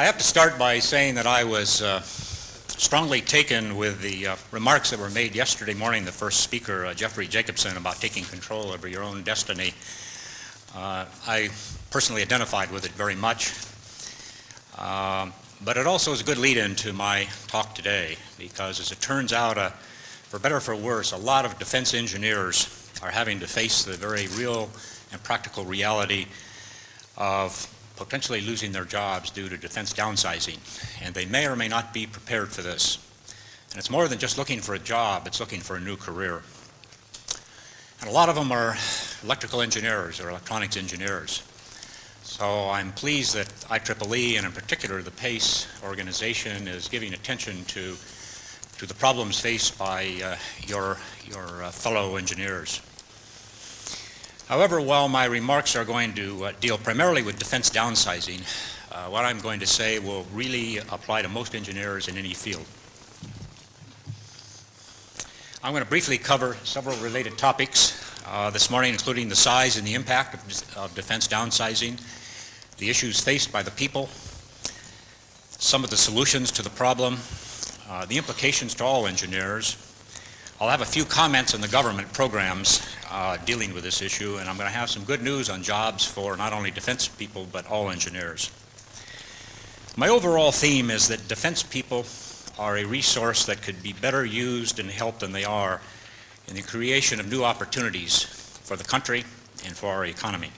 I have to start by saying that I was strongly taken with the remarks that were made yesterday morning, the first speaker, Jeffrey Jacobson, about taking control over your own destiny. I personally identified with it very much, but it also is a good lead-in to my talk today, because as it turns out, for better or for worse, a lot of defense engineers are having to face the very real and practical reality of potentially losing their jobs due to defense downsizing, and they may or may not be prepared for this. And it's more than just looking for a job, it's looking for a new career. And a lot of them are electrical engineers or electronics engineers. So I'm pleased that IEEE, and in particular the PACE organization, is giving attention to the problems faced by your fellow engineers. However, while my remarks are going to deal primarily with defense downsizing, what I'm going to say will really apply to most engineers in any field. I'm going to briefly cover several related topics this morning, including the size and the impact of defense downsizing, the issues faced by the people, some of the solutions to the problem, the implications to all engineers. I'll have a few comments on the government programs dealing with this issue, and I'm going to have some good news on jobs for not only defense people but all engineers. My overall theme is that defense people are a resource that could be better used and helped than they are in the creation of new opportunities for the country and for our economy.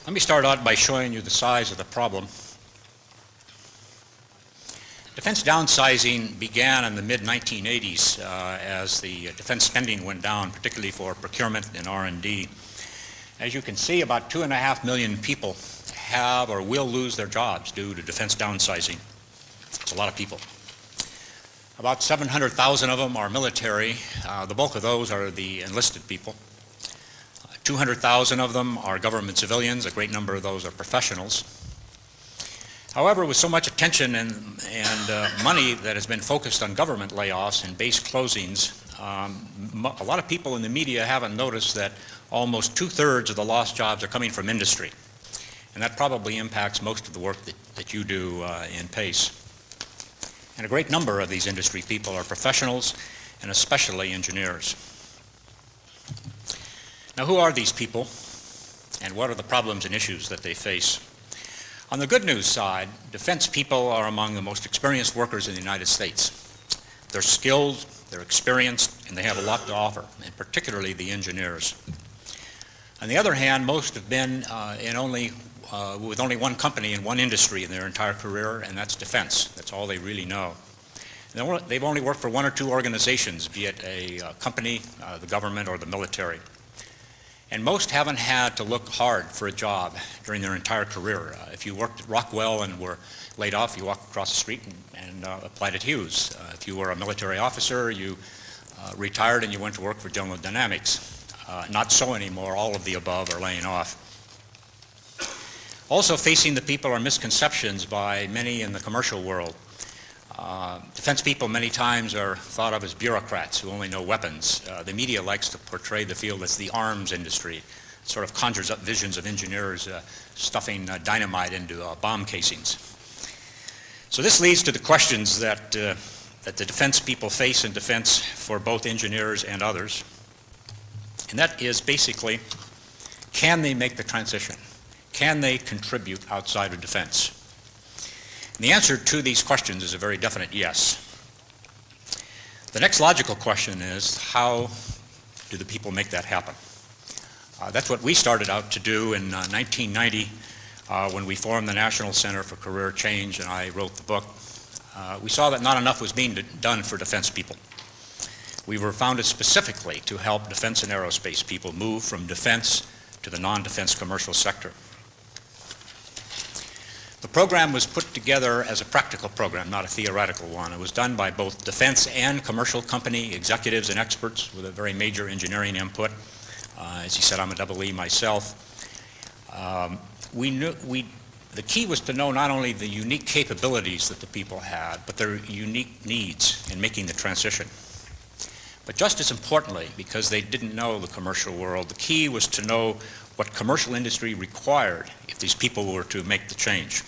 Let me start out by showing you the size of the problem. Defense downsizing began in the mid-1980s as the defense spending went down, particularly for procurement and R&D. As you can see, about 2.5 million people have or will lose their jobs due to defense downsizing. It's a lot of people. About 700,000 of them are military. The bulk of those are the enlisted people. 200,000 of them are government civilians. A great number of those are professionals. However, with so much attention and money that has been focused on government layoffs and base closings, a lot of people in the media haven't noticed that almost 2/3 of the lost jobs are coming from industry. And that probably impacts most of the work that you do in PACE. And a great number of these industry people are professionals, and especially engineers. Now, who are these people, and what are the problems and issues that they face? On the good news side, defense people are among the most experienced workers in the United States. They're skilled, they're experienced, and they have a lot to offer, and particularly the engineers. On the other hand, most have been with only one company in one industry in their entire career, and that's defense. That's all they really know. They've only worked for one or two organizations, be it a company, the government, or the military. And most haven't had to look hard for a job during their entire career. If you worked at Rockwell and were laid off, you walked across the street and applied at Hughes. If you were a military officer, you retired and you went to work for General Dynamics. Not so anymore. All of the above are laying off. Also facing the people are misconceptions by many in the commercial world. Defense people many times are thought of as bureaucrats who only know weapons. The media likes to portray the field as the arms industry. It sort of conjures up visions of engineers stuffing dynamite into bomb casings. So this leads to the questions that the defense people face in defense for both engineers and others. And that is basically, can they make the transition? Can they contribute outside of defense? And the answer to these questions is a very definite yes. The next logical question is, how do the people make that happen? That's what we started out to do in 1990 when we formed the National Center for Career Change and I wrote the book. We saw that not enough was being done for defense people. We were founded specifically to help defense and aerospace people move from defense to the non-defense commercial sector. The program was put together as a practical program, not a theoretical one. It was done by both defense and commercial company executives and experts with a very major engineering input. As you said, I'm a double E myself. The key was to know not only the unique capabilities that the people had, but their unique needs in making the transition. But just as importantly, because they didn't know the commercial world, the key was to know what commercial industry required if these people were to make the change.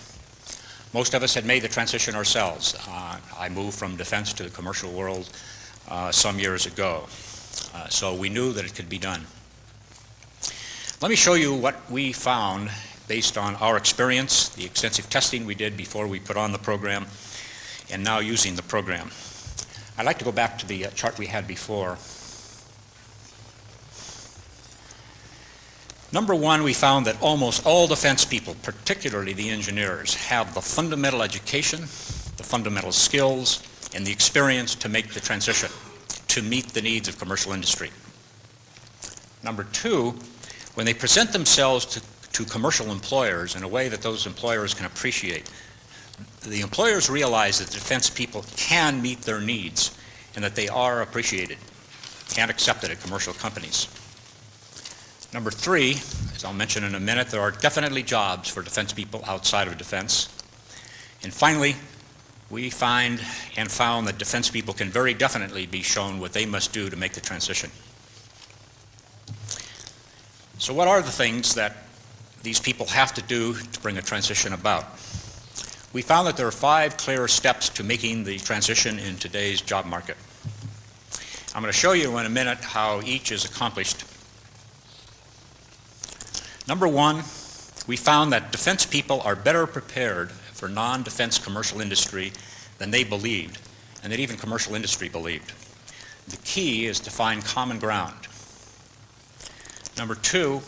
Most of us had made the transition ourselves. I moved from defense to the commercial world some years ago, so we knew that it could be done. Let me show you what we found based on our experience, the extensive testing we did before we put on the program, and now using the program. I'd like to go back to the chart we had before. Number one, we found that almost all defense people, particularly the engineers, have the fundamental education, the fundamental skills, and the experience to make the transition, to meet the needs of commercial industry. Number two, when they present themselves to commercial employers in a way that those employers can appreciate, the employers realize that defense people can meet their needs and that they are appreciated and accepted at commercial companies. Number three, as I'll mention in a minute, there are definitely jobs for defense people outside of defense. And finally, we found that defense people can very definitely be shown what they must do to make the transition. So what are the things that these people have to do to bring a transition about? We found that there are 5 clear steps to making the transition in today's job market. I'm going to show you in a minute how each is accomplished. Number one, we found that defense people are better prepared for non-defense commercial industry than they believed, and that even commercial industry believed. The key is to find common ground. Number two,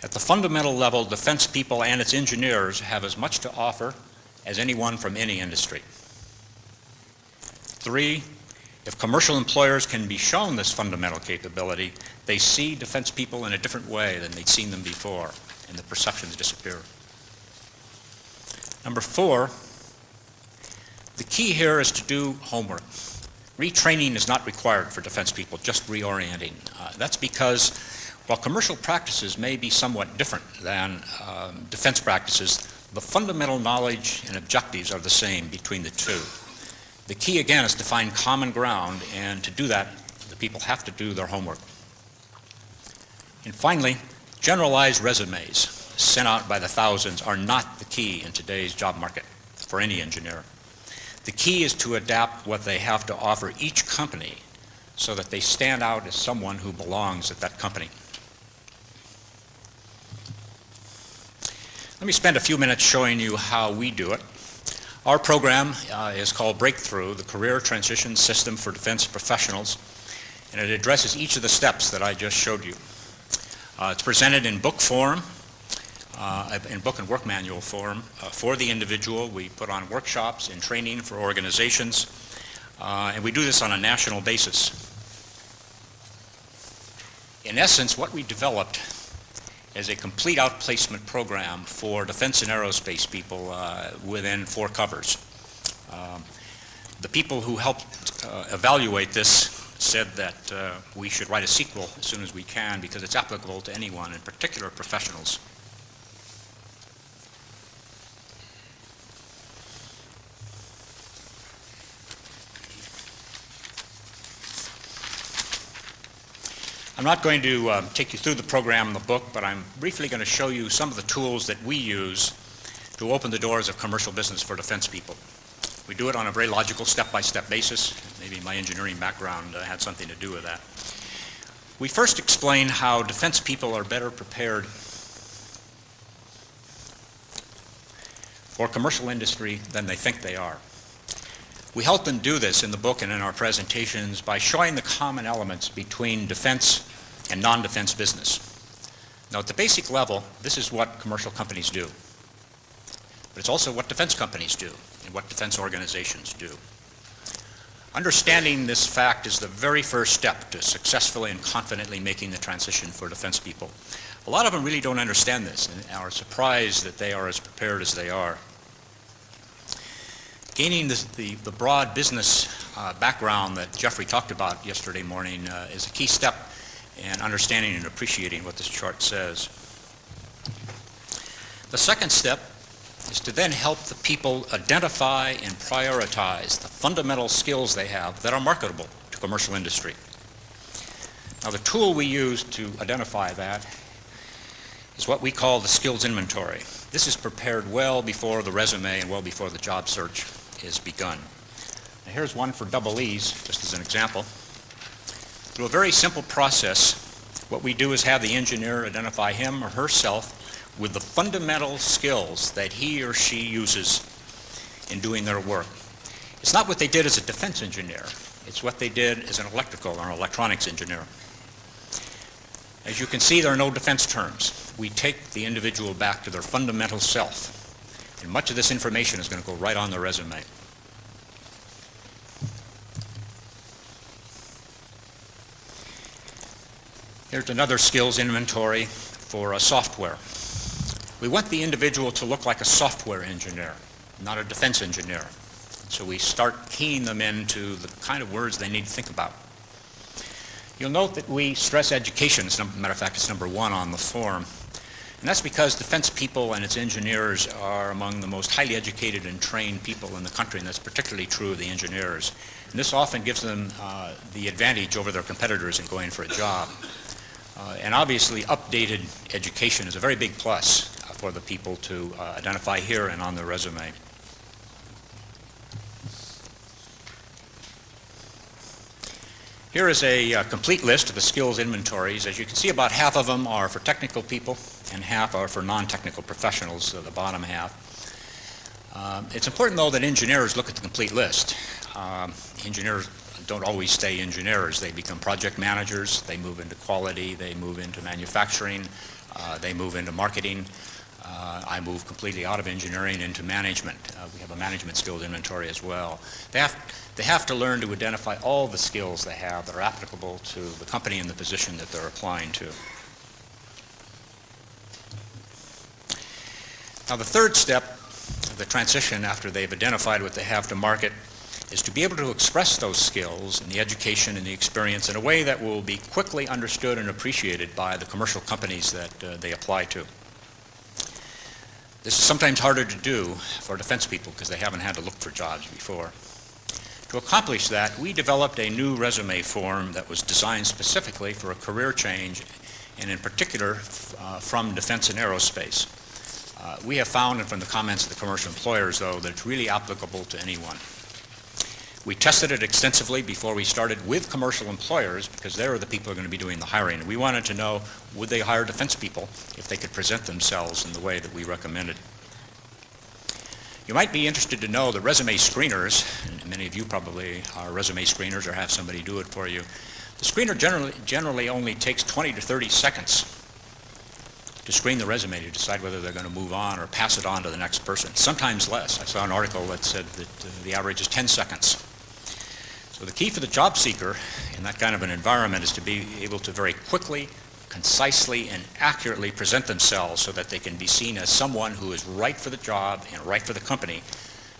at the fundamental level, defense people and its engineers have as much to offer as anyone from any industry. 3, if commercial employers can be shown this fundamental capability, they see defense people in a different way than they'd seen them before, and the perceptions disappear. Number 4, the key here is to do homework. Retraining is not required for defense people, just reorienting. That's because while commercial practices may be somewhat different than defense practices, the fundamental knowledge and objectives are the same between the two. The key, again, is to find common ground, and to do that, the people have to do their homework. And finally, generalized resumes sent out by the thousands are not the key in today's job market for any engineer. The key is to adapt what they have to offer each company so that they stand out as someone who belongs at that company. Let me spend a few minutes showing you how we do it. Our program is called Breakthrough, the Career Transition System for Defense Professionals, and it addresses each of the steps that I just showed you. It's presented in book form, in book and work manual form for the individual. We put on workshops and training for organizations, and we do this on a national basis. In essence, what we developed is a complete outplacement program for defense and aerospace people within 4 covers. The people who helped evaluate this said that we should write a sequel as soon as we can because it's applicable to anyone, in particular professionals. I'm not going to take you through the program in the book, but I'm briefly going to show you some of the tools that we use to open the doors of commercial business for defense people. We do it on a very logical step-by-step basis. Maybe my engineering background had something to do with that. We first explain how defense people are better prepared for commercial industry than they think they are. We help them do this in the book and in our presentations by showing the common elements between defense and non-defense business. Now, at the basic level, this is what commercial companies do. But it's also what defense companies do and what defense organizations do. Understanding this fact is the very first step to successfully and confidently making the transition for defense people. A lot of them really don't understand this and are surprised that they are as prepared as they are. Gaining the broad business background that Jeffrey talked about yesterday morning is a key step in understanding and appreciating what this chart says. The second step is to then help the people identify and prioritize the fundamental skills they have that are marketable to commercial industry. Now, the tool we use to identify that is what we call the skills inventory. This is prepared well before the resume and well before the job search is begun. Now here's one for double E's, just as an example. Through a very simple process, what we do is have the engineer identify him or herself with the fundamental skills that he or she uses in doing their work. It's not what they did as a defense engineer. It's what they did as an electrical or an electronics engineer. As you can see, there are no defense terms. We take the individual back to their fundamental self. And much of this information is going to go right on the resume. Here's another skills inventory for software. We want the individual to look like a software engineer, not a defense engineer. So we start keying them into the kind of words they need to think about. You'll note that we stress education. As a matter of fact, it's number 1 on the form. And that's because defense people and its engineers are among the most highly educated and trained people in the country, and that's particularly true of the engineers. And this often gives them the advantage over their competitors in going for a job. And obviously, updated education is a very big plus for the people to identify here and on their resume. Here is a complete list of the skills inventories. As you can see, about half of them are for technical people and half are for non-technical professionals, so the bottom half. It's important, though, that engineers look at the complete list. Engineers don't always stay engineers. They become project managers, they move into quality, they move into manufacturing, they move into marketing. I move completely out of engineering into management. We have a management skills inventory as well. They have to learn to identify all the skills they have that are applicable to the company and the position that they're applying to. Now, the third step of the transition after they've identified what they have to market is to be able to express those skills and the education and the experience in a way that will be quickly understood and appreciated by the commercial companies that they apply to. This is sometimes harder to do for defense people because they haven't had to look for jobs before. To accomplish that, we developed a new resume form that was designed specifically for a career change, and in particular from defense and aerospace. We have found, and from the comments of the commercial employers, though, that it's really applicable to anyone. We tested it extensively before we started with commercial employers because they are the people who are going to be doing the hiring. We wanted to know, would they hire defense people if they could present themselves in the way that we recommended. You might be interested to know that resume screeners, and many of you probably are resume screeners or have somebody do it for you, the screener generally only takes 20 to 30 seconds to screen the resume to decide whether they're going to move on or pass it on to the next person, sometimes less. I saw an article that said that the average is 10 seconds. So the key for the job seeker in that kind of an environment is to be able to very quickly, concisely, and accurately present themselves so that they can be seen as someone who is right for the job and right for the company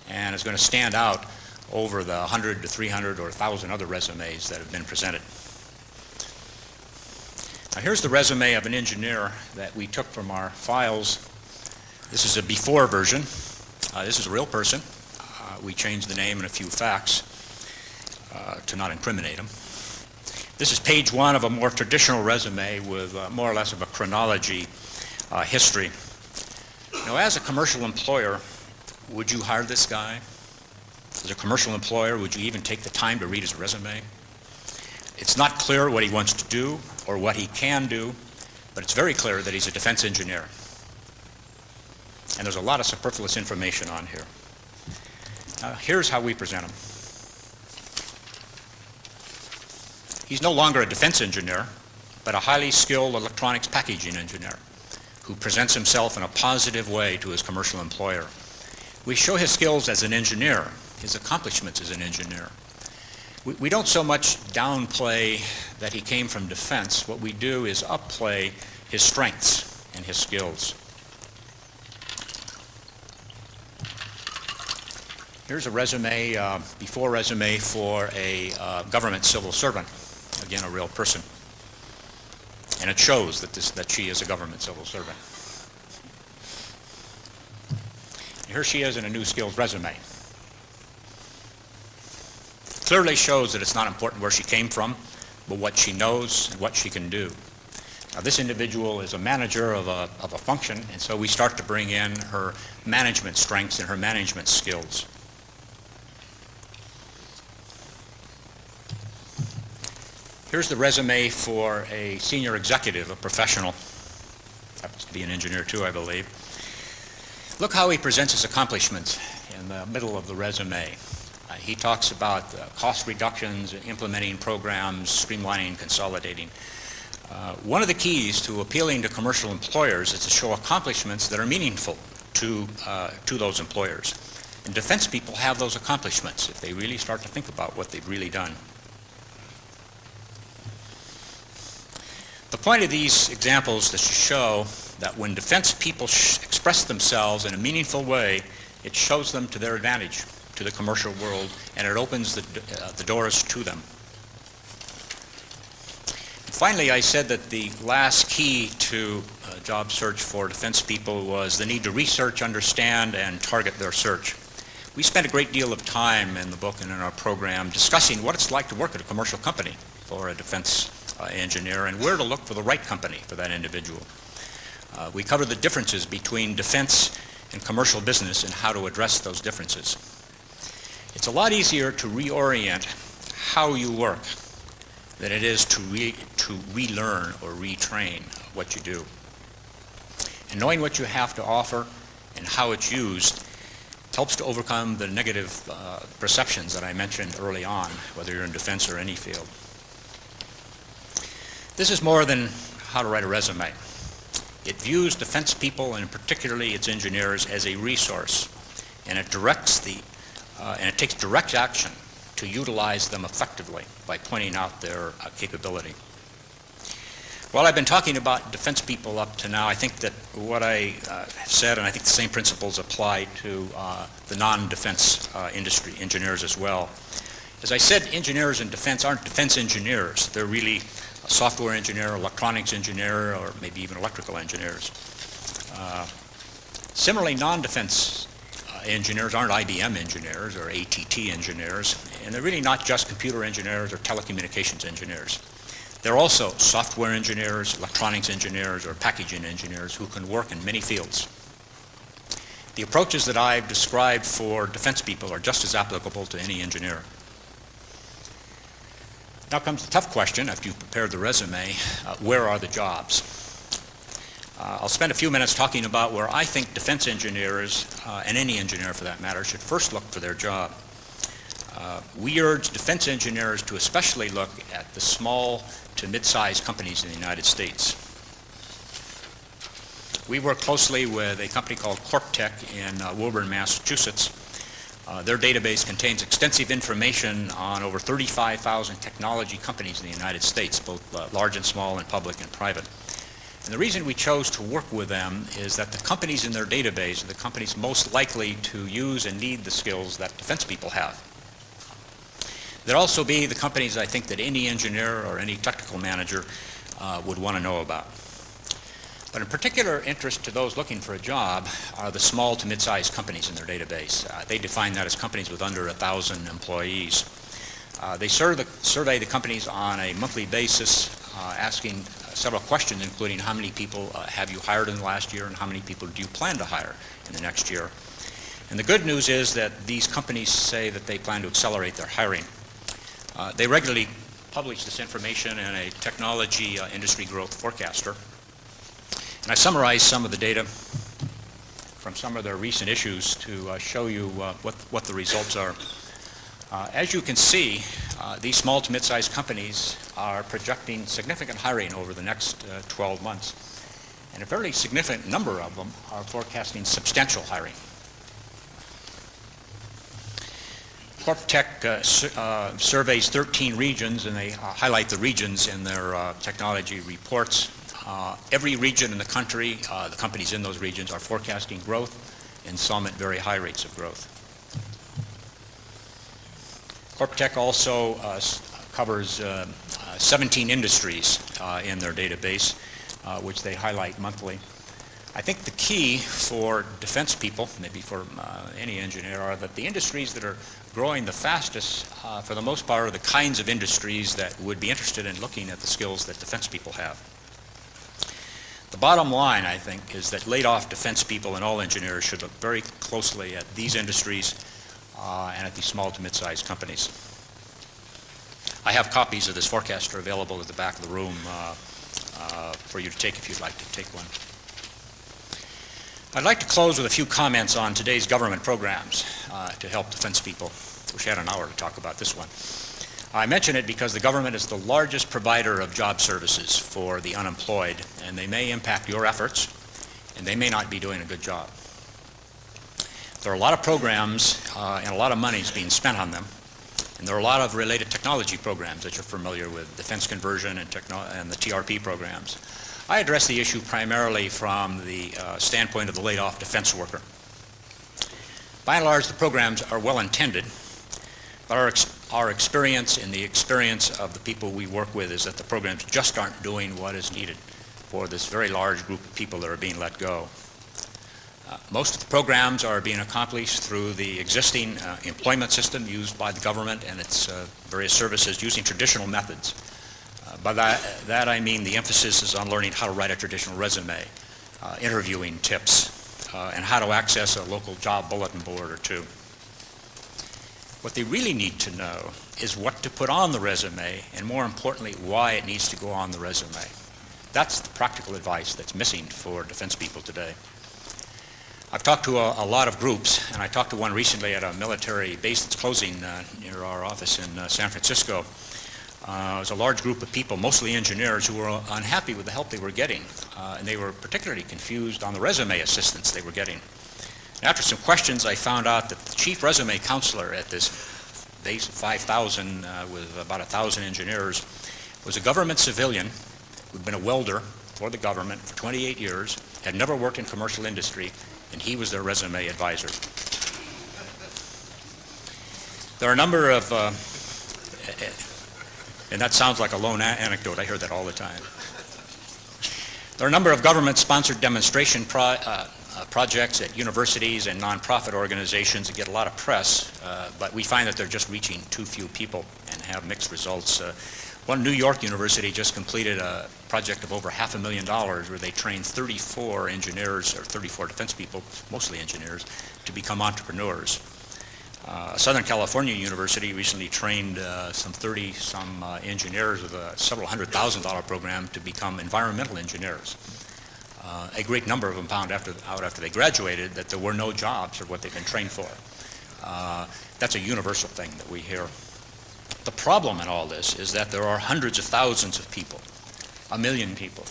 and is going to stand out over the 100 to 300 or 1,000 other resumes that have been presented. Now here's the resume of an engineer that we took from our files. This is a before version. This is a real person. We changed the name and a few facts to not incriminate him. This is page 1 of a more traditional resume with more or less of a chronology history. Now, as a commercial employer, would you hire this guy? As a commercial employer, would you even take the time to read his resume? It's not clear what he wants to do or what he can do, but it's very clear that he's a defense engineer. And there's a lot of superfluous information on here. Here's how we present him. He's no longer a defense engineer, but a highly skilled electronics packaging engineer who presents himself in a positive way to his commercial employer. We show his skills as an engineer, his accomplishments as an engineer. We don't so much downplay that he came from defense. What we do is upplay his strengths and his skills. Here's a resume, before resume for a government civil servant. Again, a real person. And it shows that she is a government civil servant. Here she is in a new skills resume. Clearly shows that it's not important where she came from, but what she knows and what she can do. This individual is a manager of a function, and so we start to bring in her management strengths and her management skills. Here's the resume for a senior executive, a professional. Happens to be an engineer too, I believe. Look how he presents his accomplishments in the middle of the resume. He talks about cost reductions, implementing programs, streamlining, consolidating. One of the keys to appealing to commercial employers is to show accomplishments that are meaningful to those employers. And defense people have those accomplishments if they really start to think about what they've really done. The point of these examples is to show that when defense people express themselves in a meaningful way, it shows them to their advantage to the commercial world, and it opens the doors to them. Finally, I said that the last key to job search for defense people was the need to research, understand, and target their search. We spent a great deal of time in the book and in our program discussing what it's like to work at a commercial company for a defense engineer and where to look for the right company for that individual. We covered the differences between defense and commercial business and how to address those differences. It's a lot easier to reorient how you work than it is to relearn or retrain what you do. And knowing what you have to offer and how it's used helps to overcome the negative perceptions that I mentioned early on, whether you're in defense or any field. This is more than how to write a resume. It views defense people, and particularly its engineers, as a resource, and it takes direct action to utilize them effectively by pointing out their capability. While I've been talking about defense people up to now, I think that what I have said, and I think the same principles apply to the non-defense industry engineers as well. As I said, engineers in defense aren't defense engineers. They're really a software engineer, electronics engineer, or maybe even electrical engineers. Similarly, non-defense engineers aren't IBM engineers or ATT engineers, and they're really not just computer engineers or telecommunications engineers. They're also software engineers, electronics engineers, or packaging engineers who can work in many fields. The approaches that I've described for defense people are just as applicable to any engineer. Now comes the tough question after you've prepared the resume, where are the jobs? I'll spend a few minutes talking about where I think defense engineers, and any engineer for that matter, should first look for their job. We urge defense engineers to especially look at the small to mid-sized companies in the United States. We work closely with a company called CorpTech in Woburn, Massachusetts. Their database contains extensive information on over 35,000 technology companies in the United States, both large and small and public and private. And the reason we chose to work with them is that the companies in their database are the companies most likely to use and need the skills that defense people have. There'd also be the companies I think that any engineer or any technical manager would want to know about. But in particular interest to those looking for a job are the small to mid-sized companies in their database. They define that as companies with under 1,000 employees. They survey the companies on a monthly basis, asking several questions, including how many people have you hired in the last year and how many people do you plan to hire in the next year. And the good news is that these companies say that they plan to accelerate their hiring. They regularly publish this information in a technology industry growth forecaster. And I summarized some of the data from some of their recent issues to show you what the results are. As you can see, these small to mid-sized companies are projecting significant hiring over the next 12 months. And a fairly significant number of them are forecasting substantial hiring. CorpTech surveys 13 regions, and they highlight the regions in their technology reports. Every region in the country, the companies in those regions are forecasting growth, and some at very high rates of growth. CorpTech also covers 17 industries in their database, which they highlight monthly. I think the key for defense people, maybe for any engineer, are that the industries that are growing the fastest, for the most part, are the kinds of industries that would be interested in looking at the skills that defense people have. The bottom line, I think, is that laid-off defense people and all engineers should look very closely at these industries and at these small to mid-sized companies. I have copies of this forecaster available at the back of the room for you to take if you'd like to take one. I'd like to close with a few comments on today's government programs to help defense people. Wish I had an hour to talk about this one. I mention it because the government is the largest provider of job services for the unemployed, and they may impact your efforts, and they may not be doing a good job. There are a lot of programs and a lot of money is being spent on them, and there are a lot of related technology programs that you're familiar with, defense conversion and the TRP programs. I address the issue primarily from the standpoint of the laid-off defense worker. By and large, the programs are well intended, but our experience and the experience of the people we work with is that the programs just aren't doing what is needed for this very large group of people that are being let go. Most of the programs are being accomplished through the existing employment system used by the government and its various services using traditional methods. By that I mean the emphasis is on learning how to write a traditional resume, interviewing tips, and how to access a local job bulletin board or two. What they really need to know is what to put on the resume, and more importantly, why it needs to go on the resume. That's the practical advice that's missing for defense people today. I've talked to a lot of groups, and I talked to one recently at a military base that's closing near our office in San Francisco. It was a large group of people, mostly engineers, who were unhappy with the help they were getting, and they were particularly confused on the resume assistance they were getting. After some questions, I found out that the chief resume counselor at this base of 5,000 with about 1,000 engineers was a government civilian who'd been a welder for the government for 28 years, had never worked in commercial industry, and he was their resume advisor. There are a number of, and that sounds like a lone anecdote, I hear that all the time. There are a number of government-sponsored demonstration projects at universities and nonprofit organizations that get a lot of press, but we find that they're just reaching too few people and have mixed results. One New York university just completed a project of over $500,000 where they trained 34 engineers, or 34 defense people, mostly engineers, to become entrepreneurs. Southern California University recently trained some 30-some engineers with a several $100,000 program to become environmental engineers. A great number of them found out after they graduated that there were no jobs for what they've been trained for. That's a universal thing that we hear. The problem in all this is that there are hundreds of thousands of people, 1 million people,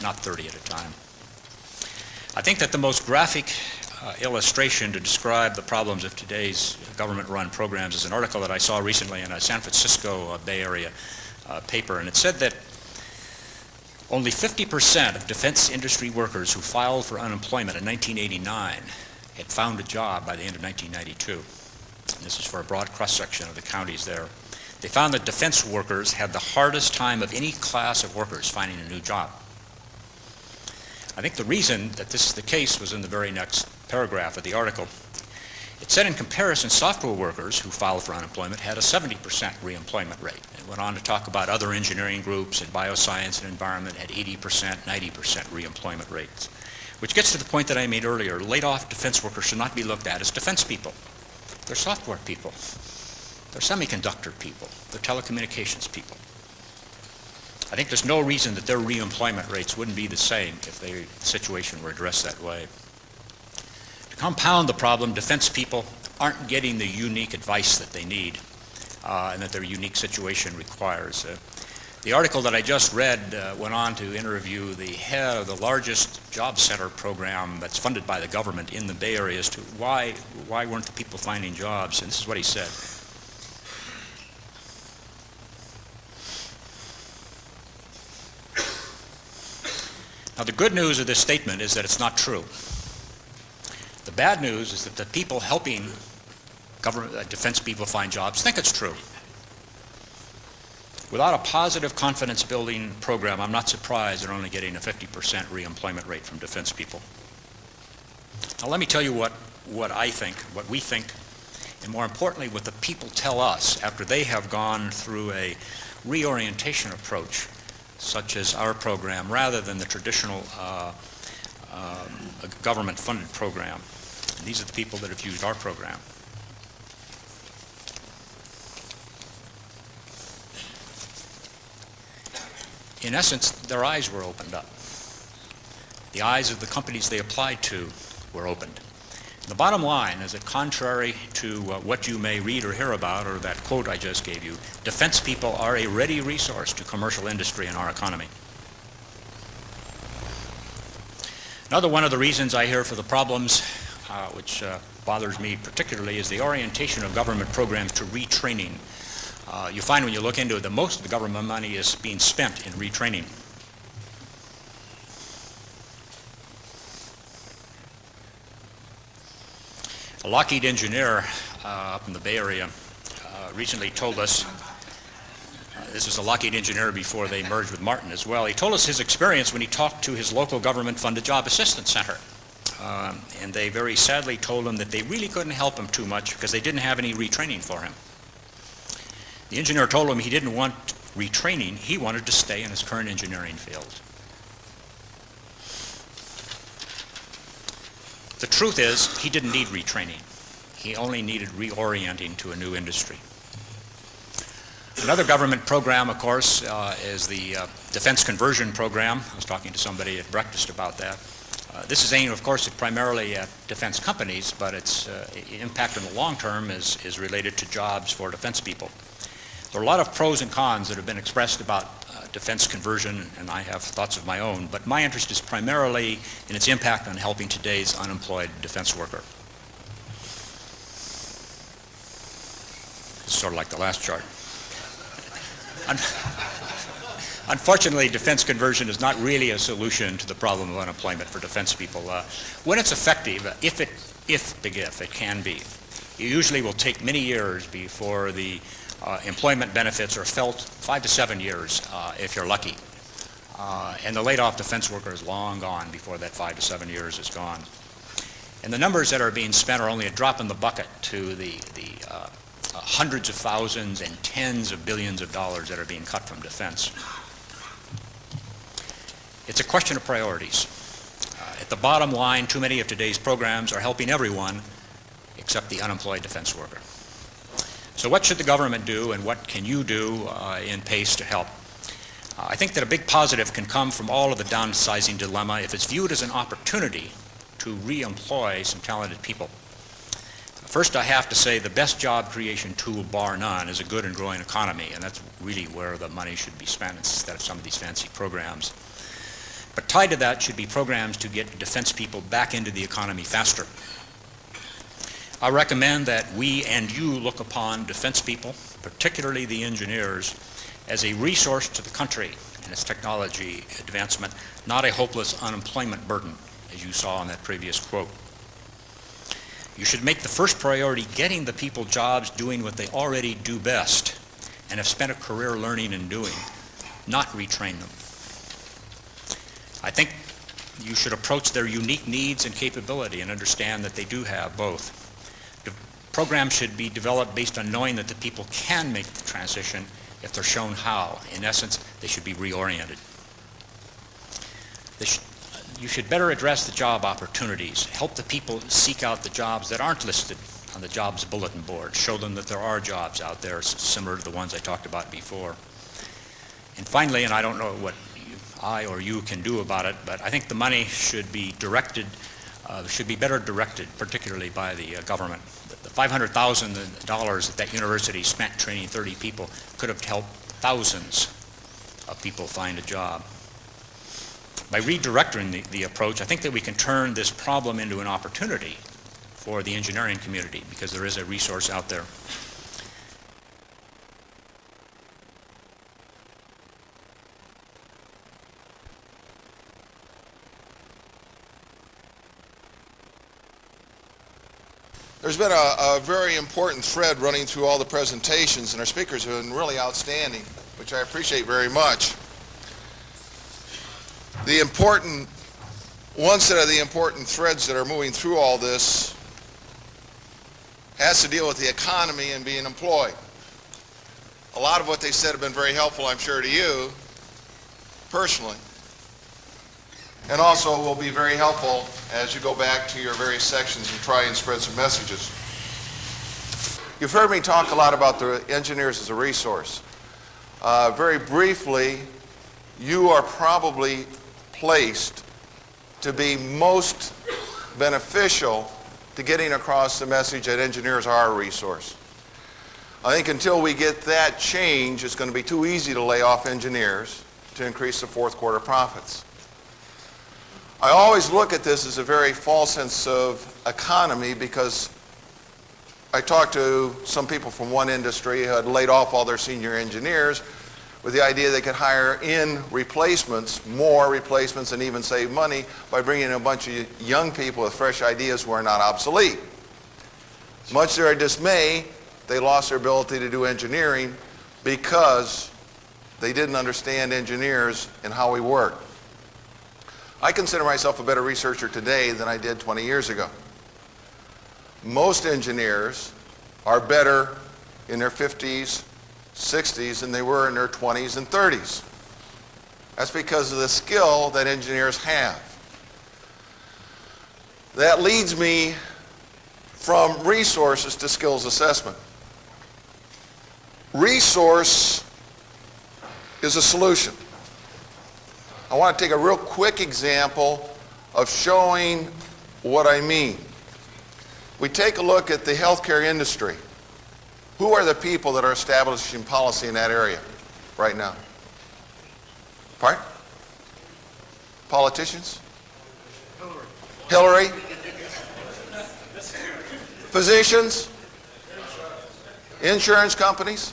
not 30 at a time. I think that the most graphic illustration to describe the problems of today's government-run programs is an article that I saw recently in a San Francisco Bay Area paper, and it said that only 50% of defense industry workers who filed for unemployment in 1989 had found a job by the end of 1992. And this is for a broad cross-section of the counties there. They found that defense workers had the hardest time of any class of workers finding a new job. I think the reason that this is the case was in the very next paragraph of the article. It said in comparison, software workers who filed for unemployment had a 70% reemployment rate. It went on to talk about other engineering groups and bioscience and environment had 80%, 90% reemployment rates. Which gets to the point that I made earlier. Laid-off defense workers should not be looked at as defense people. They're software people. They're semiconductor people. They're telecommunications people. I think there's no reason that their reemployment rates wouldn't be the same if the situation were addressed that way. To compound the problem, defense people aren't getting the unique advice that they need and that their unique situation requires. The article that I just read went on to interview the head of the largest job center program that's funded by the government in the Bay Area as to why weren't the people finding jobs, and this is what he said. Now, the good news of this statement is that it's not true. The bad news is that the people helping defense people find jobs think it's true. Without a positive confidence-building program, I'm not surprised they're only getting a 50% reemployment rate from defense people. Now, let me tell you what I think, what we think, and more importantly, what the people tell us after they have gone through a reorientation approach such as our program, rather than the traditional government-funded program. And these are the people that have used our program. In essence, their eyes were opened up. The eyes of the companies they applied to were opened. The bottom line is that contrary to what you may read or hear about, or that quote I just gave you, defense people are a ready resource to commercial industry in our economy. Another one of the reasons I hear for the problems, which bothers me particularly, is the orientation of government programs to retraining. You find when you look into it that most of the government money is being spent in retraining. A Lockheed engineer up in the Bay Area recently told us, this is a Lockheed engineer before they merged with Martin as well, he told us his experience when he talked to his local government-funded job assistance center. And they very sadly told him that they really couldn't help him too much because they didn't have any retraining for him. The engineer told him he didn't want retraining, he wanted to stay in his current engineering field. The truth is, he didn't need retraining. He only needed reorienting to a new industry. Another government program, of course, is the Defense Conversion Program. I was talking to somebody at breakfast about that. This is aimed, of course, primarily at defense companies, but its impact in the long term is related to jobs for defense people. There are a lot of pros and cons that have been expressed about defense conversion, and I have thoughts of my own, but my interest is primarily in its impact on helping today's unemployed defense worker. It's sort of like the last chart. Unfortunately, defense conversion is not really a solution to the problem of unemployment for defense people. When it's effective, if it can be, it usually will take many years before the employment benefits are felt, 5 to 7 years if you're lucky. And the laid-off defense worker is long gone before that 5 to 7 years is gone. And the numbers that are being spent are only a drop in the bucket to the hundreds of thousands and tens of billions of dollars that are being cut from defense. It's a question of priorities. At the bottom line, too many of today's programs are helping everyone except the unemployed defense worker. So what should the government do, and what can you do in PACE to help? I think that a big positive can come from all of the downsizing dilemma if it's viewed as an opportunity to re-employ some talented people. First, I have to say the best job creation tool, bar none, is a good and growing economy, and that's really where the money should be spent instead of some of these fancy programs. But tied to that should be programs to get defense people back into the economy faster. I recommend that we and you look upon defense people, particularly the engineers, as a resource to the country and its technology advancement, not a hopeless unemployment burden, as you saw in that previous quote. You should make the first priority getting the people jobs doing what they already do best and have spent a career learning and doing, not retrain them. I think you should approach their unique needs and capability and understand that they do have both. The program should be developed based on knowing that the people can make the transition if they're shown how. In essence, they should be reoriented. You should better address the job opportunities. Help the people seek out the jobs that aren't listed on the jobs bulletin board. Show them that there are jobs out there similar to the ones I talked about before. And finally, and I don't know what I or you can do about it, but I think the money should be directed, should be better directed, particularly by the government. The $500,000 that university spent training 30 people could have helped thousands of people find a job. By redirecting the approach, I think that we can turn this problem into an opportunity for the engineering community, because there is a resource out there. There's been a very important thread running through all the presentations, and our speakers have been really outstanding, which I appreciate very much. One set of the important threads that are moving through all this has to deal with the economy and being employed. A lot of what they said have been very helpful, I'm sure, to you. personally. And also will be very helpful as you go back to your various sections and try and spread some messages. You've heard me talk a lot about the engineers as a resource. Very briefly, you are probably placed to be most beneficial to getting across the message that engineers are a resource. I think until we get that change, it's going to be too easy to lay off engineers to increase the fourth quarter profits. I always look at this as a very false sense of economy because I talked to some people from one industry who had laid off all their senior engineers with the idea they could hire in replacements, more replacements, and even save money by bringing in a bunch of young people with fresh ideas who are not obsolete. Much to their dismay, they lost their ability to do engineering because they didn't understand engineers and how we work. I consider myself a better researcher today than I did 20 years ago. Most engineers are better in their 50s, 60s than they were in their 20s and 30s. That's because of the skill that engineers have. That leads me from resources to skills assessment. Resource is a solution. I want to take a real quick example of showing what I mean. We take a look at the healthcare industry. Who are the people that are establishing policy in that area right now? Pardon? Politicians? Hillary? Physicians? Insurance companies?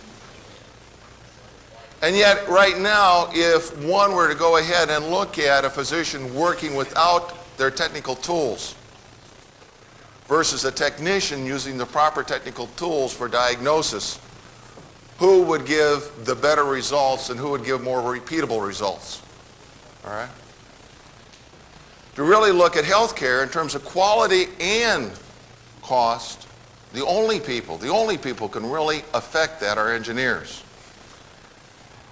And yet, right now, if one were to go ahead and look at a physician working without their technical tools versus a technician using the proper technical tools for diagnosis, who would give the better results and who would give more repeatable results? All right? To really look at healthcare in terms of quality and cost, the only people who can really affect that are engineers.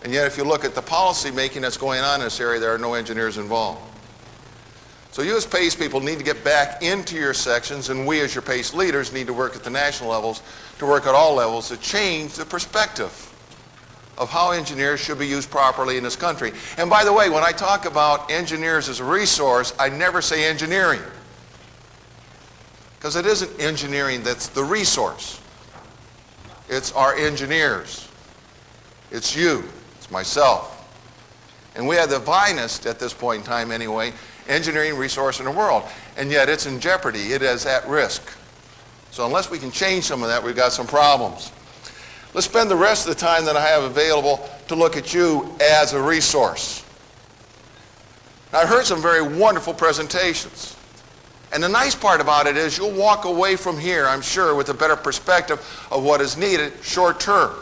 And yet if you look at the policy making that's going on in this area, there are no engineers involved. So you as PACE people need to get back into your sections, and we as your PACE leaders need to work at the national levels, to work at all levels, to change the perspective of how engineers should be used properly in this country. And by the way, when I talk about engineers as a resource, I never say engineering, because it isn't engineering that's the resource. It's our engineers. It's you. It's myself. And we have the finest, at this point in time anyway, engineering resource in the world. And yet it's in jeopardy. It is at risk. So unless we can change some of that, we've got some problems. Let's spend the rest of the time that I have available to look at you as a resource. Now, I heard some very wonderful presentations. And the nice part about it is you'll walk away from here, I'm sure, with a better perspective of what is needed short term,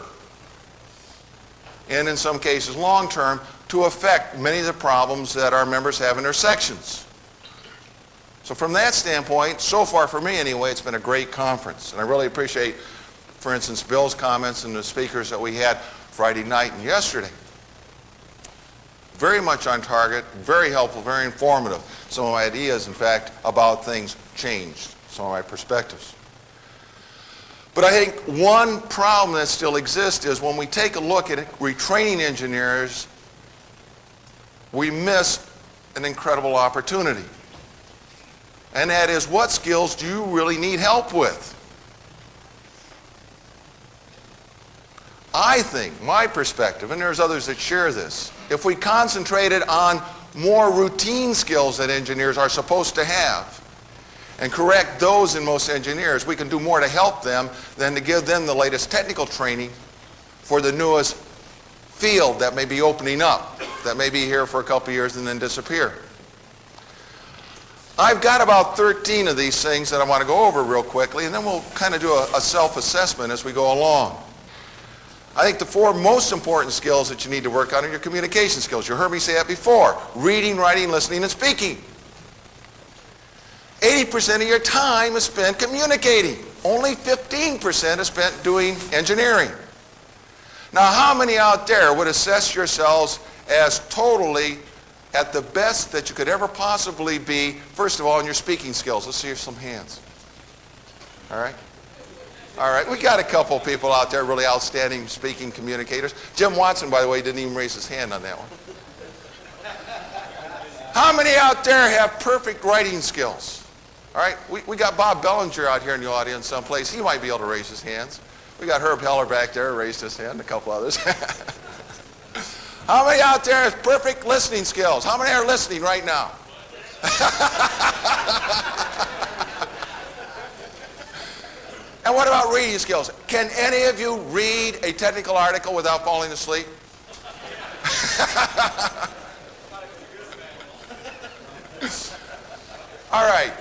and in some cases long term, to affect many of the problems that our members have in their sections. So from that standpoint, so far for me anyway, it's been a great conference. And I really appreciate, for instance, Bill's comments and the speakers that we had Friday night and yesterday. Very much on target, very helpful, very informative. Some of my ideas, in fact, about things changed, some of my perspectives. But I think one problem that still exists is when we take a look at retraining engineers, we miss an incredible opportunity. And that is, what skills do you really need help with? I think, my perspective, and there's others that share this, if we concentrated on more routine skills that engineers are supposed to have and correct those in most engineers, we can do more to help them than to give them the latest technical training for the newest field that may be opening up, that may be here for a couple years and then disappear. I've got about 13 of these things that I want to go over real quickly, and then we'll kind of do a self-assessment as we go along. I think the four most important skills that you need to work on are your communication skills. You heard me say that before. Reading, writing, listening, and speaking. 80% of your time is spent communicating. Only 15% is spent doing engineering. Now, how many out there would assess yourselves as totally at the best that you could ever possibly be, first of all, in your speaking skills. Let's see some hands. All right? All right, we got a couple people out there really outstanding speaking communicators. Jim Watson, by the way, didn't even raise his hand on that one. How many out there have perfect writing skills? All right, we got Bob Bellinger out here in the audience someplace. He might be able to raise his hands. We got Herb Heller back there, raised his hand, a couple others. How many out there have perfect listening skills? How many are listening right now? And what about reading skills? Can any of you read a technical article without falling asleep? All right.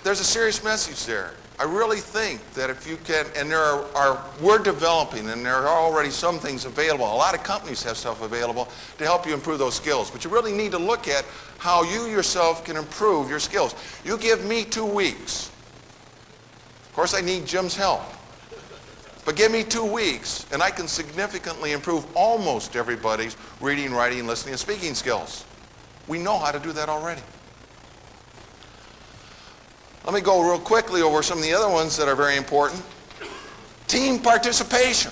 There's a serious message there. I really think that if you can, and we're developing, and there are already some things available. A lot of companies have stuff available to help you improve those skills. But you really need to look at how you yourself can improve your skills. You give me 2 weeks. Of course, I need Jim's help. But give me 2 weeks, and I can significantly improve almost everybody's reading, writing, listening, and speaking skills. We know how to do that already. Let me go real quickly over some of the other ones that are very important. Team participation.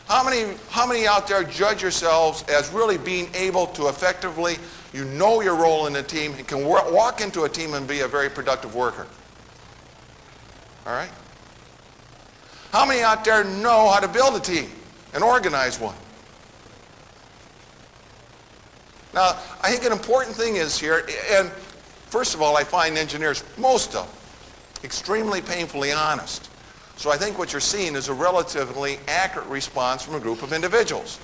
How many out there judge yourselves as really being able to effectively, you know your role in the team, and can walk into a team and be a very productive worker? All right? How many out there know how to build a team and organize one? Now, I think an important thing is here, and first of all, I find engineers, most of them, extremely painfully honest. So I think what you're seeing is a relatively accurate response from a group of individuals.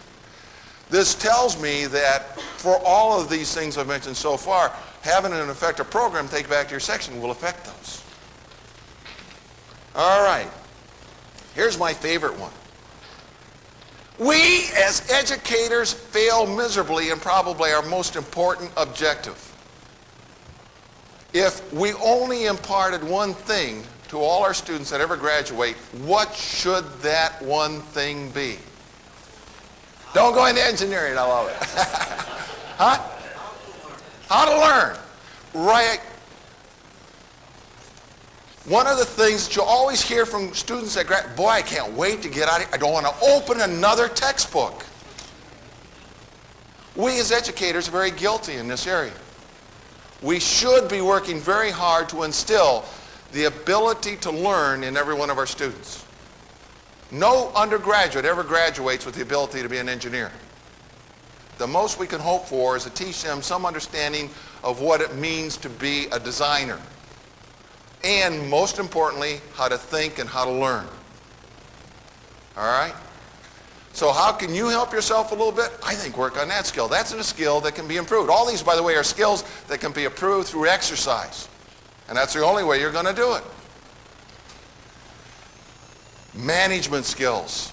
This tells me that for all of these things I've mentioned so far, having an effective program, take back to your section, will affect those. All right. Here's my favorite one. We as educators fail miserably in probably our most important objective. If we only imparted one thing to all our students that ever graduate, what should that one thing be? Don't go into engineering, I love it. Huh? How to learn. Right. One of the things that you always hear from students that graduate, boy, I can't wait to get out of here. I don't want to open another textbook. We as educators are very guilty in this area. We should be working very hard to instill the ability to learn in every one of our students. No undergraduate ever graduates with the ability to be an engineer. The most we can hope for is to teach them some understanding of what it means to be a designer. And most importantly, how to think and how to learn. All right? So how can you help yourself a little bit? I think work on that skill. That's a skill that can be improved. All these, by the way, are skills that can be improved through exercise. And that's the only way you're going to do it. Management skills.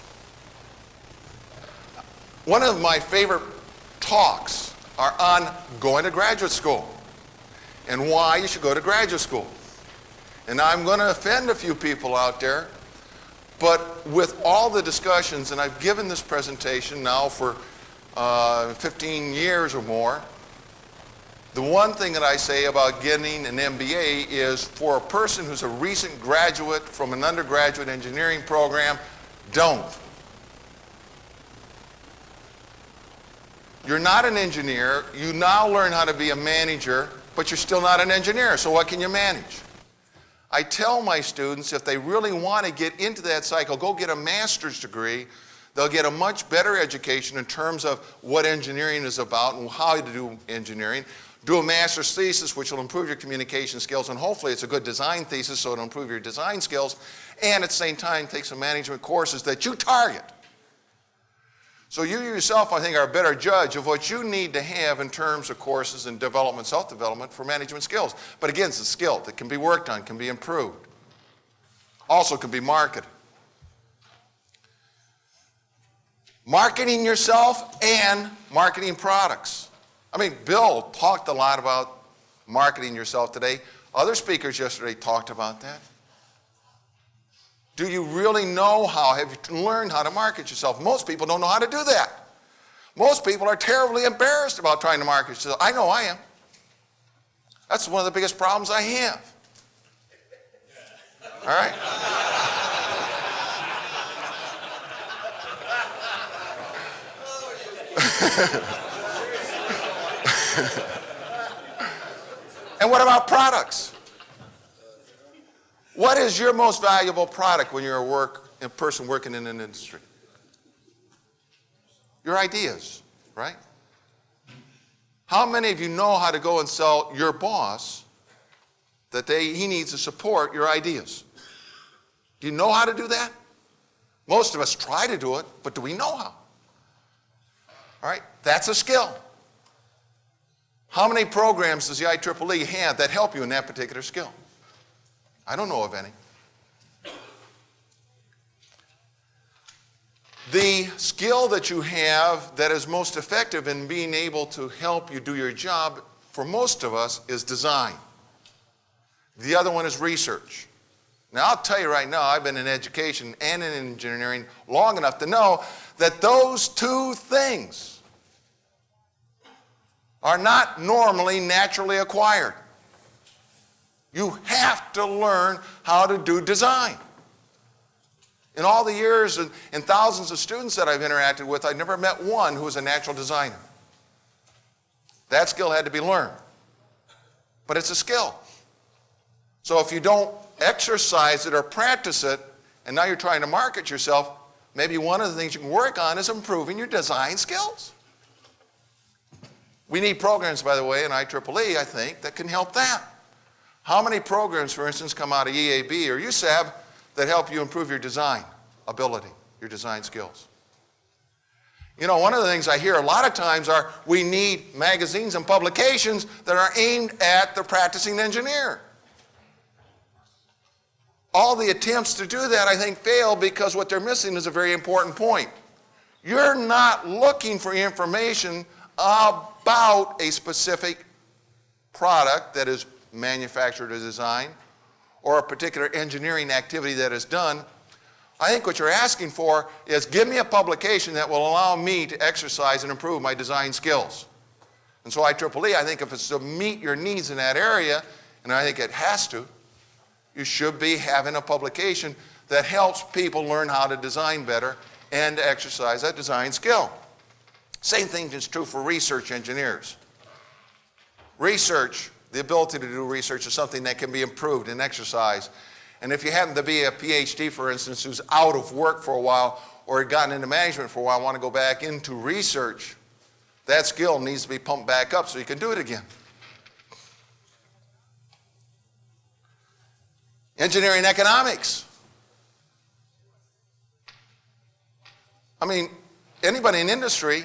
One of my favorite talks are on going to graduate school and why you should go to graduate school. And I'm going to offend a few people out there, but with all the discussions, and I've given this presentation now for 15 years or more, the one thing that I say about getting an MBA is for a person who's a recent graduate from an undergraduate engineering program, don't. You're not an engineer. You now learn how to be a manager, but you're still not an engineer, so what can you manage? I tell my students if they really want to get into that cycle, go get a master's degree. They'll get a much better education in terms of what engineering is about and how to do engineering. Do a master's thesis, which will improve your communication skills, and hopefully it's a good design thesis, so it'll improve your design skills, and at the same time take some management courses that you target. So you yourself, I think, are a better judge of what you need to have in terms of courses and development, self-development for management skills. But again, it's a skill that can be worked on, can be improved. Also can be marketed. Marketing yourself and marketing products. I mean, Bill talked a lot about marketing yourself today. Other speakers yesterday talked about that. Do you really know how? Have you learned how to market yourself? Most people don't know how to do that. Most people are terribly embarrassed about trying to market yourself. I know I am. That's one of the biggest problems I have. All right? And what about products? What is your most valuable product when you're a person working in an industry? Your ideas, right? How many of you know how to go and sell your boss that he needs to support your ideas? Do you know how to do that? Most of us try to do it, but do we know how? All right, that's a skill. How many programs does the IEEE have that help you in that particular skill? I don't know of any. The skill that you have that is most effective in being able to help you do your job, for most of us, is design. The other one is research. Now, I'll tell you right now, I've been in education and in engineering long enough to know that those two things are not normally naturally acquired. You have to learn how to do design. In all the years and thousands of students that I've interacted with, I've never met one who was a natural designer. That skill had to be learned. But it's a skill. So if you don't exercise it or practice it, and now you're trying to market yourself, maybe one of the things you can work on is improving your design skills. We need programs, by the way, in IEEE, I think, that can help that. How many programs, for instance, come out of UAB or USAB that help you improve your design ability, your design skills? You know, one of the things I hear a lot of times are we need magazines and publications that are aimed at the practicing engineer. All the attempts to do that, I think, fail because what they're missing is a very important point. You're not looking for information about a specific product that is manufactured or designed, or a particular engineering activity that is done. I think what you're asking for is give me a publication that will allow me to exercise and improve my design skills. And so IEEE, I think if it's to meet your needs in that area, and I think it has to, you should be having a publication that helps people learn how to design better and to exercise that design skill. Same thing is true for research engineers. Research, the ability to do research, is something that can be improved and exercised. And if you happen to be a PhD, for instance, who's out of work for a while or had gotten into management for a while, want to go back into research, that skill needs to be pumped back up so you can do it again. Engineering economics. I mean, anybody in industry,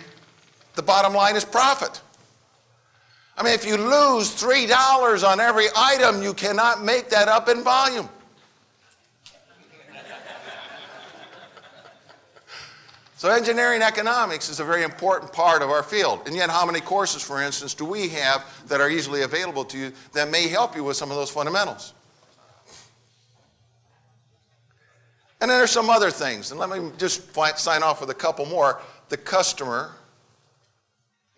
the bottom line is profit. I mean, if you lose $3 on every item, you cannot make that up in volume. So engineering economics is a very important part of our field. And yet, how many courses, for instance, do we have that are easily available to you that may help you with some of those fundamentals? And then there's some other things. And let me just sign off with a couple more. The customer